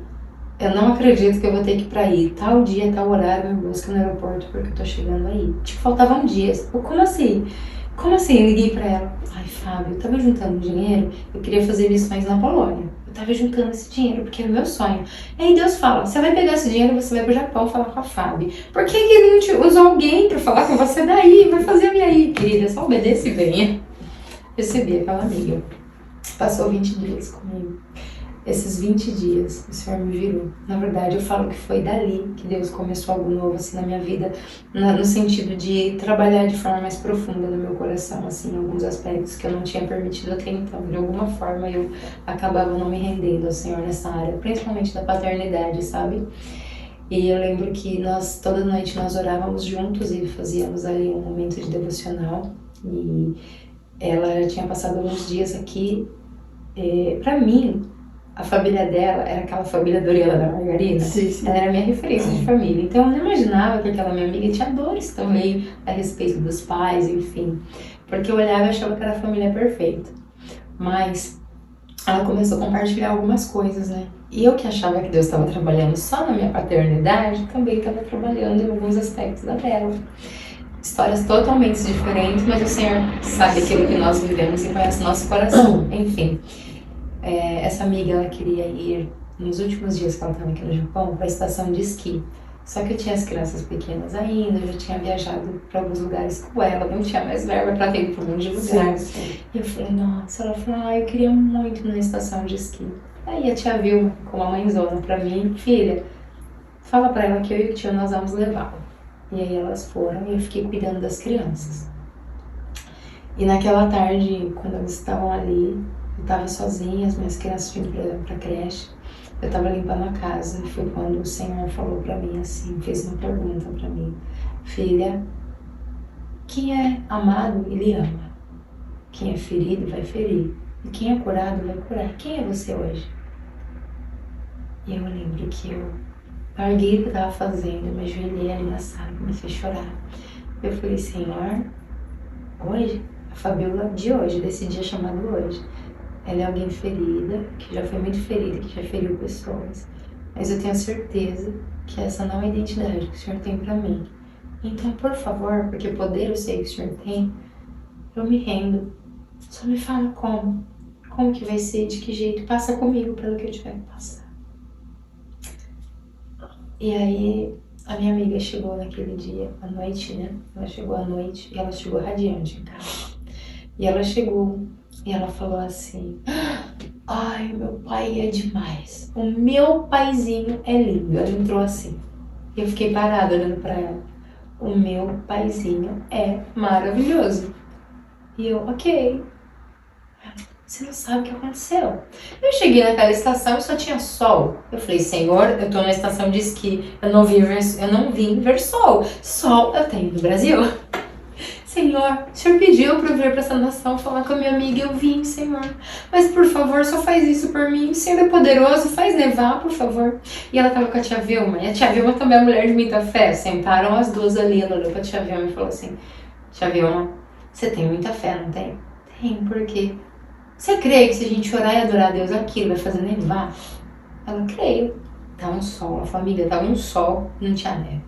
eu não acredito que eu vou ter que ir pra aí, tal dia, tal horário, me busca no aeroporto porque eu tô chegando aí. Tipo, faltavam dias. Como assim? Como assim? Eu liguei pra ela. Ai, Fábio, eu tava juntando dinheiro, eu queria fazer lições na Polônia. Eu tava juntando esse dinheiro porque era o meu sonho. E aí Deus fala, você vai pegar esse dinheiro e você vai pro Japão falar com a Fábio. Por que ele não te usou alguém pra falar com você daí? Vai fazer a minha aí, querida, só obedece e venha. Recebi aquela amiga. Passou 20 dias comigo. Esses 20 dias, o Senhor me virou. Na verdade, eu falo que foi dali que Deus começou algo novo, assim, na minha vida, no sentido de trabalhar de forma mais profunda no meu coração, assim, alguns aspectos que eu não tinha permitido até então. De alguma forma, eu acabava não me rendendo ao Senhor nessa área, principalmente da paternidade, sabe? E eu lembro que toda noite nós orávamos juntos e fazíamos ali um momento de devocional. E ela já tinha passado alguns dias aqui. Pra mim, a família dela era aquela família Doriana da Margarina. Sim. Ela era minha referência de família. Então eu não imaginava que aquela minha amiga tinha dores também a respeito dos pais, enfim. Porque eu olhava e achava que era a família perfeita. Mas ela começou a compartilhar algumas coisas, né? E eu que achava que Deus estava trabalhando só na minha paternidade, também estava trabalhando em alguns aspectos da dela. Histórias totalmente diferentes, mas o Senhor sabe aquilo que nós vivemos e conhece nosso coração. Enfim. Essa amiga, ela queria ir, nos últimos dias que ela estava aqui no Japão, para a estação de esqui. Só que eu tinha as crianças pequenas ainda, eu já tinha viajado para alguns lugares com ela, não tinha mais verba para ir para um monte de lugar. Sim. E eu falei, nossa, ela falou, eu queria muito ir na estação de esqui. Aí a tia Vilma, como a mãezona para mim, filha, fala para ela que eu e o tio nós vamos levá-la. E aí elas foram e eu fiquei cuidando das crianças. E naquela tarde, quando elas estavam ali, eu tava sozinha, as minhas crianças indo pra creche. Eu tava limpando a casa e foi quando o Senhor falou pra mim assim, fez uma pergunta pra mim. Filha, quem é amado, ele ama. Quem é ferido, vai ferir. E quem é curado, vai curar. Quem é você hoje? E eu lembro que eu larguei o que eu tava fazendo, eu me ajoelhei ali na sala, comecei a chorar. Eu falei, Senhor, hoje, a Fabiola de hoje, desse dia chamado hoje, ela é alguém ferida, que já foi muito ferida, que já feriu pessoas. Mas eu tenho certeza que essa não é a identidade que o Senhor tem pra mim. Então, por favor, porque poder eu sei que o Senhor tem, eu me rendo. Só me fala como. Como que vai ser, de que jeito. Passa comigo pelo que eu tiver que passar. E aí, a minha amiga chegou naquele dia, à noite, né? Ela chegou à noite e ela chegou radiante em casa. E ela chegou e ela falou assim: ai, meu pai é demais. O meu paizinho é lindo. Ela entrou assim. E eu fiquei parada olhando pra ela. O meu paizinho é maravilhoso. E eu, ok. Você não sabe o que aconteceu. Eu cheguei naquela estação e só tinha sol. Eu falei, Senhor, eu tô numa estação de esqui. Eu não vim ver sol. Sol eu tenho no Brasil. Senhor, o Senhor pediu para eu vir para essa nação falar com a minha amiga, eu vim, Senhor. Mas, por favor, só faz isso por mim. O Senhor é poderoso, faz nevar, por favor. E ela tava com a tia Vilma. E a tia Vilma também é mulher de muita fé. Sentaram as duas ali, ela olhou pra tia Vilma e falou assim, tia Vilma, você tem muita fé, não tem? Tem, por quê? Você crê que se a gente orar e adorar a Deus, aquilo vai fazer nevar? Ela, creio. Tá um sol. Ela falou, amiga, tá um sol, não tinha neve.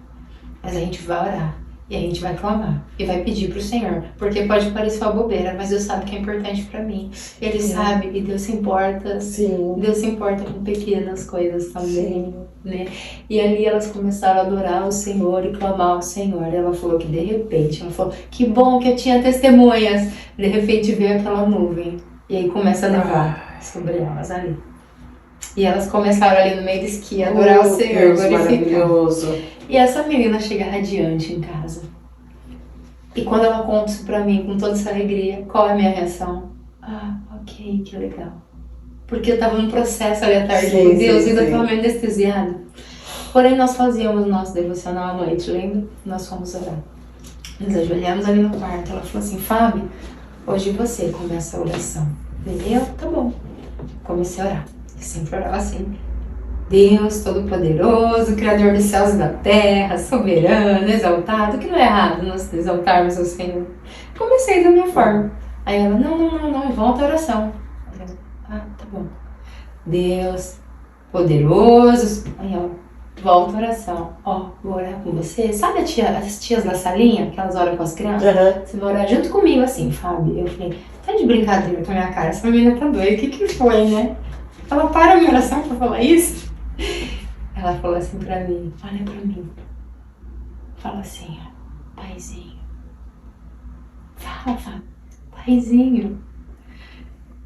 Mas a gente vai orar. E a gente vai clamar e vai pedir pro Senhor, porque pode parecer uma bobeira, mas Deus sabe que é importante pra mim. Ele sabe e Deus se importa. Sim. Deus se importa com pequenas coisas também, né? E ali elas começaram a adorar o Senhor e clamar ao Senhor. Ela falou que de repente, ela falou, que bom que eu tinha testemunhas. De repente veio aquela nuvem e aí começa a nevar sobre elas ali. E elas começaram ali no meio do esqui a adorar o Senhor, maravilhoso. E essa menina chega radiante em casa. E quando ela conta isso pra mim com toda essa alegria, qual é a minha reação? Ah, ok, que legal. Porque eu tava num processo ali à tarde com Deus e ainda tava meio anestesiada. Porém, nós fazíamos o nosso devocional à noite, lembra? Nós fomos orar. Nos ajoelhamos ali no quarto. Ela falou assim, Fábio, hoje você começa a oração. E eu, tá bom. Comecei a orar. Eu sempre orava assim. Deus Todo-Poderoso, Criador dos céus e da terra, soberano, exaltado, que não é errado nós exaltarmos o Senhor. Comecei da minha forma. Aí ela, não, volta a oração. Aí eu, tá bom. Deus Poderoso. Aí ela, volta a oração. Vou orar com você. Sabe as tias da salinha, que elas oram com as crianças? Uhum. Você vai orar junto comigo assim, Fábio. Eu falei, tá de brincadeira com a minha cara, essa menina tá doida, o que foi, né? Ela para a minha oração pra falar isso. Ela falou assim pra mim, olha pra mim. Fala assim, paizinho. Fala, paizinho.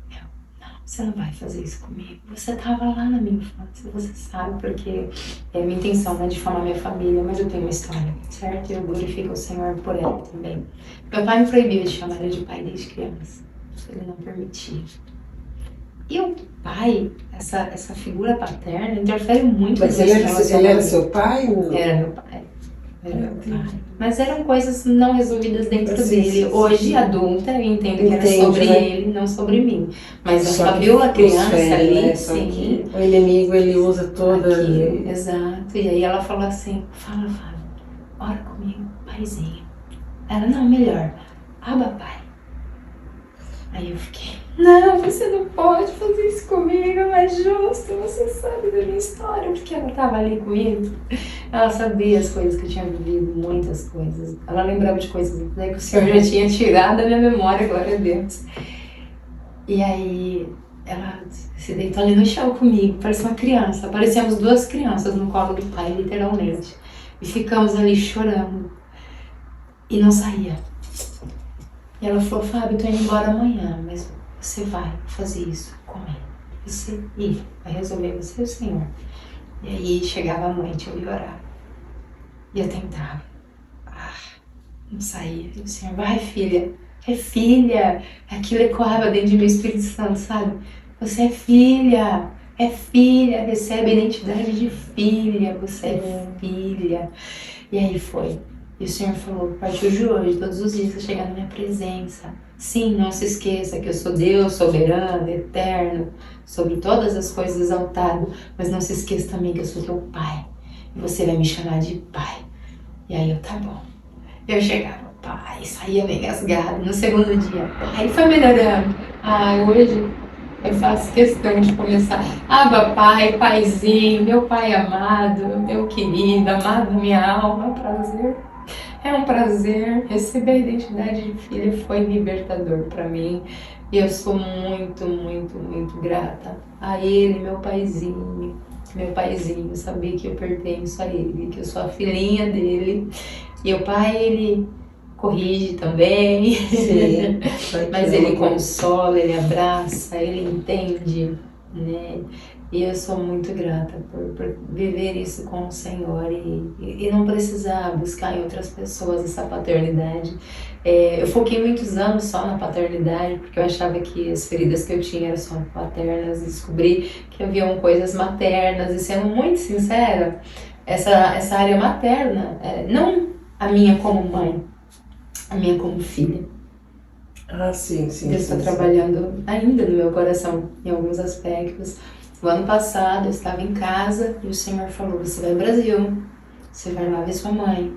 Não, você não vai fazer isso comigo. Você tava lá na minha infância, você sabe, porque é minha intenção não é difamar minha família, mas eu tenho uma história, certo? Eu glorifico o Senhor por ela também. Meu pai me proibiu de chamar ele de pai desde criança. Ele não permitia. E o pai, essa figura paterna, interfere muito. Mas ele era seu pai? Não? Era meu pai. Mas eram coisas não resolvidas dentro dele. Hoje, adulta, eu entendo que era sobre ele, não sobre mim. Mas a Fabiola, criança ali, né? sim. O inimigo, ele usa toda... Aquilo, exato. E aí ela falou assim, fala, ora comigo, paizinho. Ela, não, melhor, Abba, pai. Aí eu fiquei, não, você não pode fazer isso comigo, não é justo, você sabe da minha história, porque ela estava ali comigo. Ela sabia as coisas que eu tinha vivido, muitas coisas. Ela lembrava de coisas que o Senhor já tinha tirado da minha memória, glória a Deus. E aí ela se deitou ali no chão comigo, parecia uma criança. Parecíamos duas crianças no colo do pai, literalmente. E ficamos ali chorando. E não saía. E ela falou, Fábio, eu tô indo embora amanhã, mas você vai fazer isso com ele. Você vai resolver você e o Senhor. E aí chegava a noite, eu ia orar. E eu tentava. Não saía. E o Senhor, vai filha. É filha. Aquilo ecoava dentro de mim, Espírito Santo, sabe? Você é filha. É filha. Recebe a identidade de filha. Você é filha. E aí foi. E o Senhor falou, a partir de hoje, todos os dias você chegar na minha presença. Sim, não se esqueça que eu sou Deus soberano, eterno, sobre todas as coisas exaltado. Mas não se esqueça também que eu sou teu pai. E você vai me chamar de pai. E aí eu, tá bom. Eu chegava, pai, saía meio engasgado. No segundo dia, pai, foi melhorando. Hoje eu faço questão de começar. Abba, pai, paizinho, meu pai amado, meu querido, amado da minha alma, prazer. É um prazer. Receber a identidade de filha foi libertador para mim. E eu sou muito, muito, muito grata a ele, meu paizinho. Meu paizinho, saber que eu pertenço a ele, que eu sou a filhinha dele. E o pai, ele corrige também. Sim. Mas ele consola, ele abraça, ele entende, né? E eu sou muito grata por viver isso com o Senhor e não precisar buscar em outras pessoas essa paternidade. Eu foquei muitos anos só na paternidade, porque eu achava que as feridas que eu tinha eram só paternas, e descobri que haviam coisas maternas, e sendo muito sincera, essa área materna, não a minha como mãe, a minha como filha. Ah, sim, sim. Deus está trabalhando ainda no meu coração em alguns aspectos. O ano passado eu estava em casa e o Senhor falou: você vai ao Brasil, você vai lá ver sua mãe,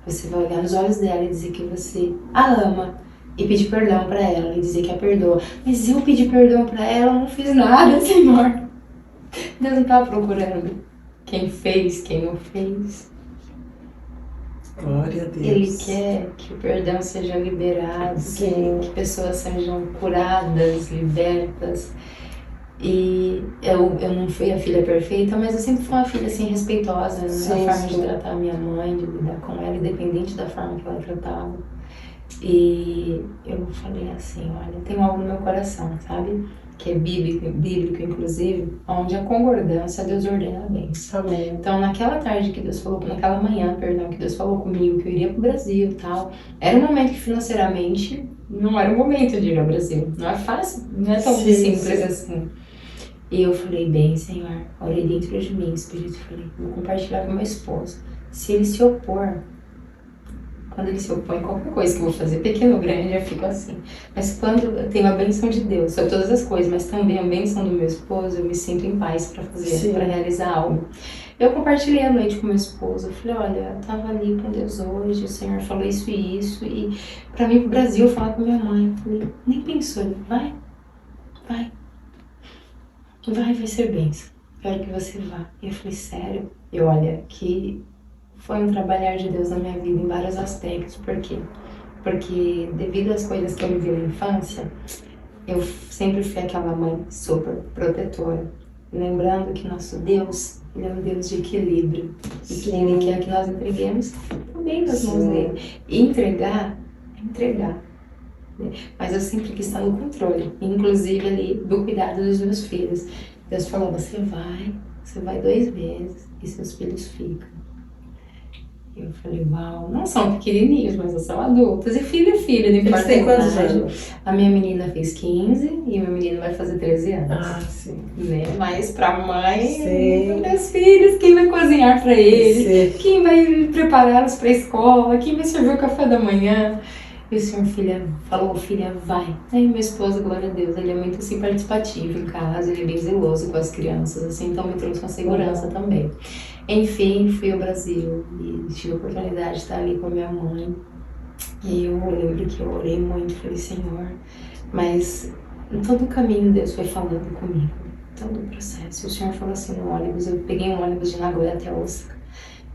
você vai olhar nos olhos dela e dizer que você a ama e pedir perdão para ela e dizer que a perdoa. Mas eu pedi perdão para ela, eu não fiz nada, Senhor. Deus não está procurando quem fez, quem não fez. Glória a Deus. Ele quer que o perdão seja liberado, que pessoas sejam curadas, libertas. E eu não fui a filha perfeita, mas eu sempre fui uma filha assim respeitosa na forma de tratar a minha mãe, de lidar com ela, independente da forma que ela tratava. E eu falei assim, olha, tem algo no meu coração, sabe? Que é bíblico inclusive, onde a concordância Deus ordena bem. Amém. Então, naquela tarde que Deus falou, naquela manhã, perdão, que Deus falou comigo que eu iria pro Brasil e tal, era um momento que financeiramente não era o momento de ir ao Brasil. Não é fácil, não é tão simples assim. E eu falei, bem, Senhor, olhei dentro de mim, Espírito, falei, vou compartilhar com meu esposo. Se ele se opor, quando ele se opõe, qualquer coisa que eu vou fazer, pequeno ou grande, eu fico assim. Mas quando eu tenho a bênção de Deus sobre todas as coisas, mas também a bênção do meu esposo, eu me sinto em paz para fazer, para realizar algo. Eu compartilhei a noite com meu esposo, eu falei, olha, eu tava ali com Deus hoje, o Senhor falou isso e isso, e para mim pro Brasil, eu falar com minha mãe, eu falei, nem pensou, ele, vai ser bênção, quero que você vá. E eu falei, sério? E olha, que foi um trabalhar de Deus na minha vida em vários aspectos. Por quê? Porque devido às coisas que eu me vi na infância, eu sempre fui aquela mãe super protetora. Lembrando que nosso Deus, ele é um Deus de equilíbrio. E que ele quer que nós entreguemos também nas mãos dele. E entregar é entregar. Mas eu sempre quis estar no controle, inclusive ali do cuidado dos meus filhos. Deus falou, você vai 2 meses e seus filhos ficam. Eu falei, uau, não são pequenininhos, mas não são adultos. E filho, não importa. Eles têm quantos anos? A minha menina fez 15 e o meu menino vai fazer 13 anos. Ah, sim. Né? Mas pra mãe, meus filhos, quem vai cozinhar pra eles? Sim. Quem vai prepará-los pra escola? Quem vai servir o café da manhã? E o senhor, falou, filha, vai. Aí meu esposo, glória a Deus, ele é muito assim participativo em casa, ele é bem zeloso com as crianças, assim, então me trouxe uma segurança também. Enfim, fui ao Brasil e tive a oportunidade de estar ali com a minha mãe. E eu lembro que eu orei muito, falei, Senhor, mas em todo o caminho Deus foi falando comigo, todo o processo. E o Senhor falou assim no ônibus, eu peguei um ônibus de Nagoya até Osaka.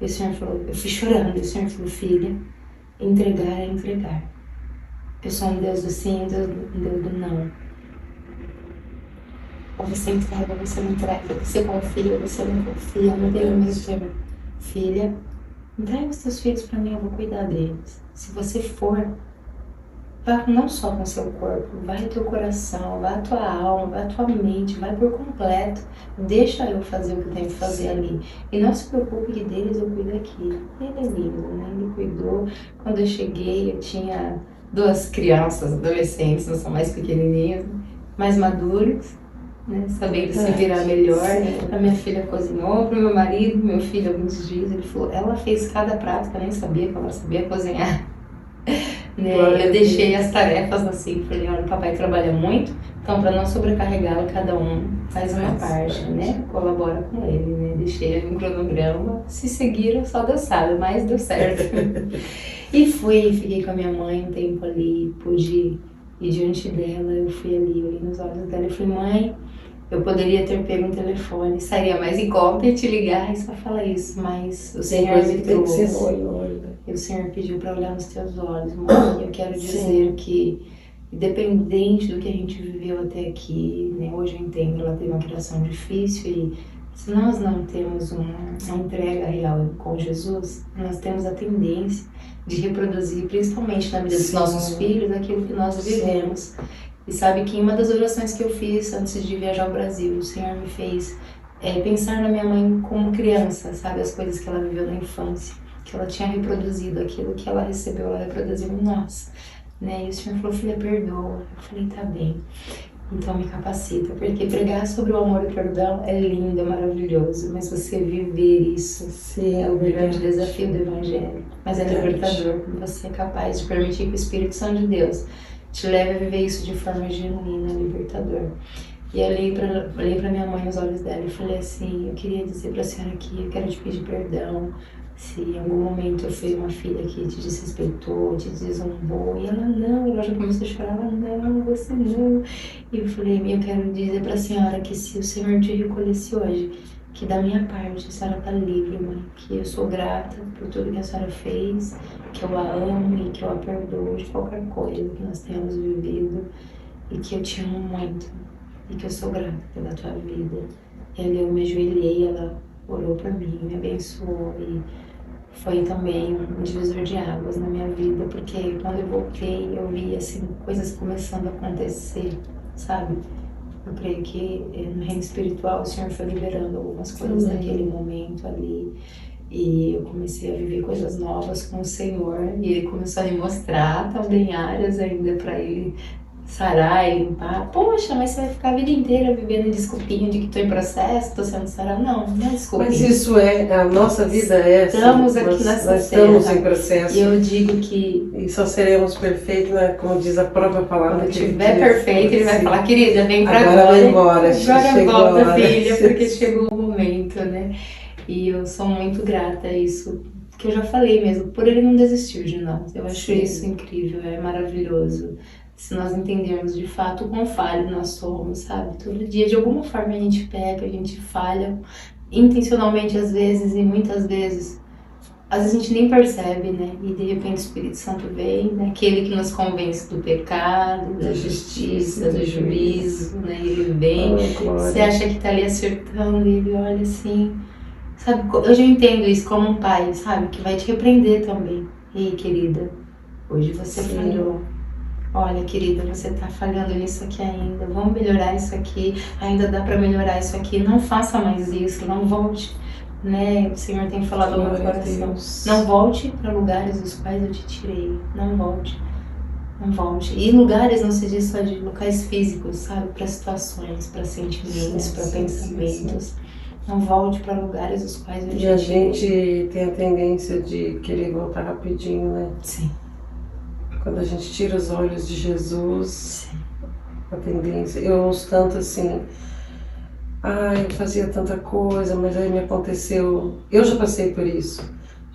E o Senhor falou, eu fui chorando, e o Senhor falou, filha, entregar é entregar. Eu sou um Deus do sim, um Deus do não. Ou você entrega, ou você não entrega. Você confia, ou você não confia. Não tem o meio termo. Filha, entrega os teus filhos para mim, eu vou cuidar deles. Se você for, vá não só com o seu corpo, vai o teu coração, vai a tua alma, vai a tua mente, vai por completo. Deixa eu fazer o que eu tenho que fazer ali. E não se preocupe que deles eu cuido aqui. Ele é lindo, né? Ele cuidou. Quando eu cheguei, eu tinha 2 crianças, adolescentes, não são mais pequenininhas, mais maduros, né? Sabendo se virar melhor. A minha filha cozinhou para o meu marido, meu filho, alguns dias, ele falou, ela fez cada prato que eu nem sabia que ela sabia cozinhar. Né? Eu deixei as tarefas assim, falei, olha, o papai trabalha muito, então para não sobrecarregá-lo, cada um faz uma parte, né? Colabora com ele, né? Deixei um cronograma, se seguiram, só Deus sabe, mas deu certo. E fiquei com a minha mãe um tempo ali, pude ir diante dela, eu fui ali, olhei nos olhos dela e falei, mãe, eu poderia ter pego um telefone, sairia mais em conta e te ligar e só falar isso, mas o Senhor me trouxe. E o Senhor pediu para olhar nos teus olhos, mãe. E eu quero dizer que, independente do que a gente viveu até aqui, né, hoje eu entendo, ela teve uma criação difícil e se nós não temos uma entrega real com Jesus, nós temos a tendência de reproduzir, principalmente na vida dos nossos filhos, aquilo que nós vivemos. E sabe que uma das orações que eu fiz antes de viajar ao Brasil, o Senhor me fez pensar na minha mãe como criança, sabe? As coisas que ela viveu na infância, que ela tinha reproduzido, aquilo que ela recebeu, ela reproduziu em nós, né? E o Senhor falou, filha, perdoa. Eu falei, tá bem. Então me capacita, porque pregar sobre o amor e o perdão é lindo, é maravilhoso, mas você viver isso é o grande desafio do Evangelho. Mas é libertador, você é capaz de permitir que o Espírito Santo de Deus te leve a viver isso de forma genuína, libertador. E eu olhei pra minha mãe nos olhos dela e falei assim, eu queria dizer pra senhora aqui, eu quero te pedir perdão, se em algum momento eu fui uma filha que te desrespeitou, te desonrou, e ela já começou a chorar, ela não, você não. E eu falei, eu quero dizer pra senhora que se o Senhor te recolhesse hoje, que da minha parte a senhora tá livre, mãe, que eu sou grata por tudo que a senhora fez, que eu a amo e que eu a perdoo de qualquer coisa que nós tenhamos vivido, e que eu te amo muito, e que eu sou grata pela tua vida. E ali eu me ajoelhei, ela orou por mim, me abençoou e foi também um divisor de águas na minha vida, porque quando eu voltei eu vi assim coisas começando a acontecer, sabe? Eu creio que no reino espiritual o Senhor foi liberando algumas coisas naquele momento ali e eu comecei a viver coisas novas com o Senhor e Ele começou a me mostrar também áreas ainda para Ele sarar e limpar. Poxa, mas você vai ficar a vida inteira vivendo desculpinha de que estou em processo, estou sendo sarada. Não é desculpinha. Mas isso a nossa vida é assim. Estamos aqui nessa nós estamos em processo. E eu digo que... E só seremos perfeitos, né, como diz a própria palavra. Quando estiver perfeito, Ele vai falar, querida, vem pra agora. Vem embora, agora volta, filha, porque chegou o momento, né? E eu sou muito grata a isso, que eu já falei mesmo, por Ele não desistir de nós. Eu acho isso incrível, é maravilhoso. Se nós entendermos de fato o quão falho nós somos, sabe? Todo dia, de alguma forma, a gente peca, a gente falha, intencionalmente às vezes, e muitas vezes, às vezes a gente nem percebe, né? E de repente o Espírito Santo vem, né? Aquele que nos convence do pecado, da justiça, do juízo, né? Ele vem, você acha que tá ali acertando, e ele olha assim, sabe? Hoje eu entendo isso como um pai, sabe? Que vai te repreender também. Ei, querida, hoje você falhou. Olha, querida, você tá falhando nisso aqui ainda, vamos melhorar isso aqui, ainda dá para melhorar isso aqui, não faça mais isso, não volte, né? O Senhor tem falado no meu coração, não volte para lugares dos quais eu te tirei, não volte, não volte. E lugares não se diz só de locais físicos, sabe? Para situações, para sentimentos, para pensamentos. Não volte para lugares dos quais eu te tirei. E a gente tem a tendência de querer voltar rapidinho, né? Sim. Quando a gente tira os olhos de Jesus, a tendência... Eu ouço tanto assim, eu fazia tanta coisa, mas aí me aconteceu... Eu já passei por isso,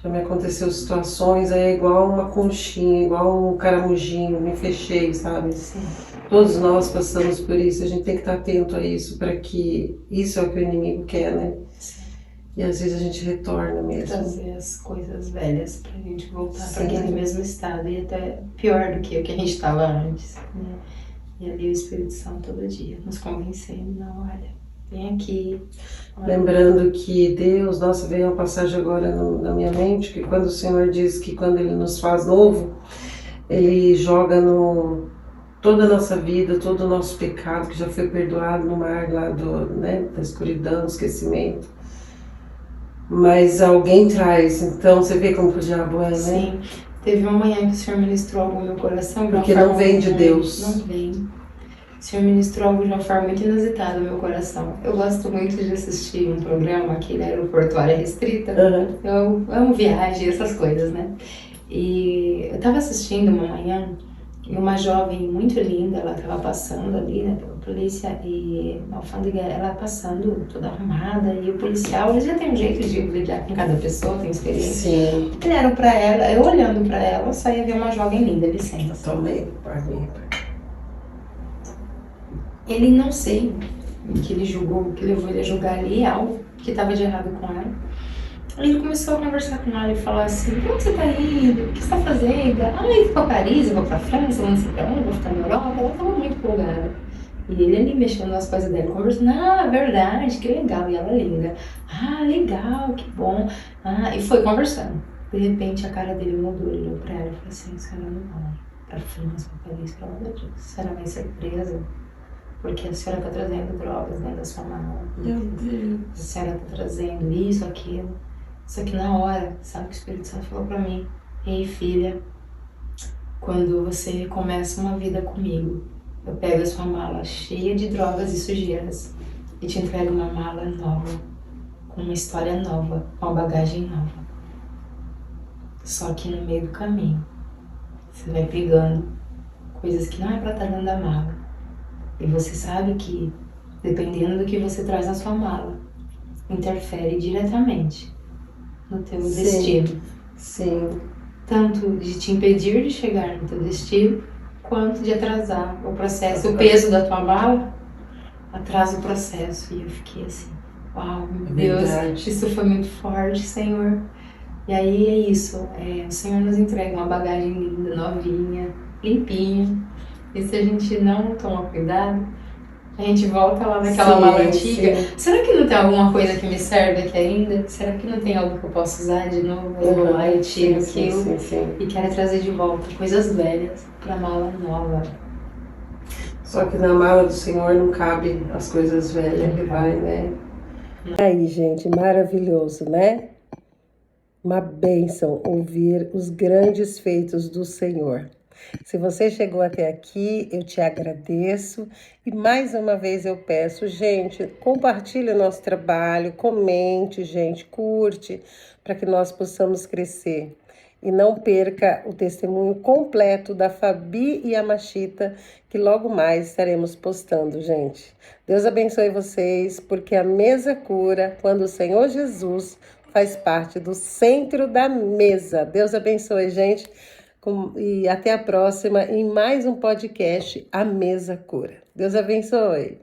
já me aconteceu situações, aí é igual uma conchinha, igual um caramujinho, me fechei, sabe? Sim. Todos nós passamos por isso, a gente tem que estar atento a isso, para que isso é o que o inimigo quer, né? Sim. E às vezes a gente retorna mesmo. Trazer as coisas velhas pra gente voltar para aquele mesmo estado e até pior do que o que a gente estava antes, né? E ali o Espírito Santo todo dia nos convencendo, não, olha, vem aqui. Olha. Lembrando que Deus, nossa, veio uma passagem agora na minha mente, que quando o Senhor diz que quando Ele nos faz novo, Ele joga toda a nossa vida, todo o nosso pecado que já foi perdoado no mar lá da escuridão, do esquecimento. Mas alguém traz, então você vê como o diabo é, né? Sim, teve uma manhã que o Senhor ministrou algo no meu coração. Porque não vem de Deus. Não vem. O Senhor ministrou algo de uma forma muito inusitada no meu coração. Eu gosto muito de assistir um programa aqui na Aeroportuária Restrita. Eu amo viagem, essas coisas, né? E eu tava assistindo uma manhã e uma jovem muito linda, ela tava passando ali, né, pela polícia e na alfândega, ela passando toda arrumada e o policial, ele já tem um jeito de lidar com cada pessoa, tem experiência. Sim. Olharam pra ela, eu olhando pra ela, só ia ver uma jovem linda, licença. Tomei, paguei. Ele não sei o que ele julgou, o que levou ele a julgar ali algo que tava de errado com ela. Aí ele começou a conversar com ela e falar assim, pra onde você tá indo? O que você tá fazendo? Ah, eu vou pra Paris, eu vou pra França, eu não sei pra onde, eu vou ficar na Europa. Ela tava muito empolgada. E ele ali mexendo nas coisas dela, conversando, ah, verdade, que legal. E ela linda, ah, legal, que bom. Ah, e foi conversando. De repente a cara dele mudou, ele olhou pra ela e falou assim, a senhora não vai pra França, pra Paris, pelo amor de Deus. A senhora vai ser presa, porque a senhora tá trazendo drogas dentro da sua mala. Meu Deus. A senhora tá trazendo isso, aquilo. Só que na hora, sabe o que o Espírito Santo falou pra mim? Ei, filha, quando você começa uma vida comigo, eu pego a sua mala cheia de drogas e sujeiras e te entrego uma mala nova, com uma história nova, com uma bagagem nova. Só que no meio do caminho, você vai pegando coisas que não é pra estar dentro da mala. E você sabe que, dependendo do que você traz na sua mala, interfere diretamente no teu destino. Sim. Tanto de te impedir de chegar no teu destino, quanto de atrasar o processo. O peso da tua mala atrasa o processo. E eu fiquei assim, uau, meu Deus, isso foi muito forte, Senhor. E aí é isso, o Senhor nos entrega uma bagagem linda, novinha, limpinha. E se a gente não tomar cuidado, a gente volta lá naquela mala antiga. Sim. Será que não tem alguma coisa que me serve aqui ainda? Será que não tem algo que eu posso usar de novo? Eu vou lá e tiro aquilo e quero trazer de volta coisas velhas para mala nova. Só que na mala do Senhor não cabe as coisas velhas que vai, né? Aí, gente, maravilhoso, né? Uma bênção ouvir os grandes feitos do Senhor. Se você chegou até aqui, eu te agradeço e mais uma vez eu peço, gente, compartilhe o nosso trabalho, comente, gente, curte, para que nós possamos crescer. E não perca o testemunho completo da Fabi e a Machita, que logo mais estaremos postando, gente. Deus abençoe vocês, porque a mesa cura quando o Senhor Jesus faz parte do centro da mesa. Deus abençoe, gente. E até a próxima em mais um podcast, A Mesa Cura. Deus abençoe.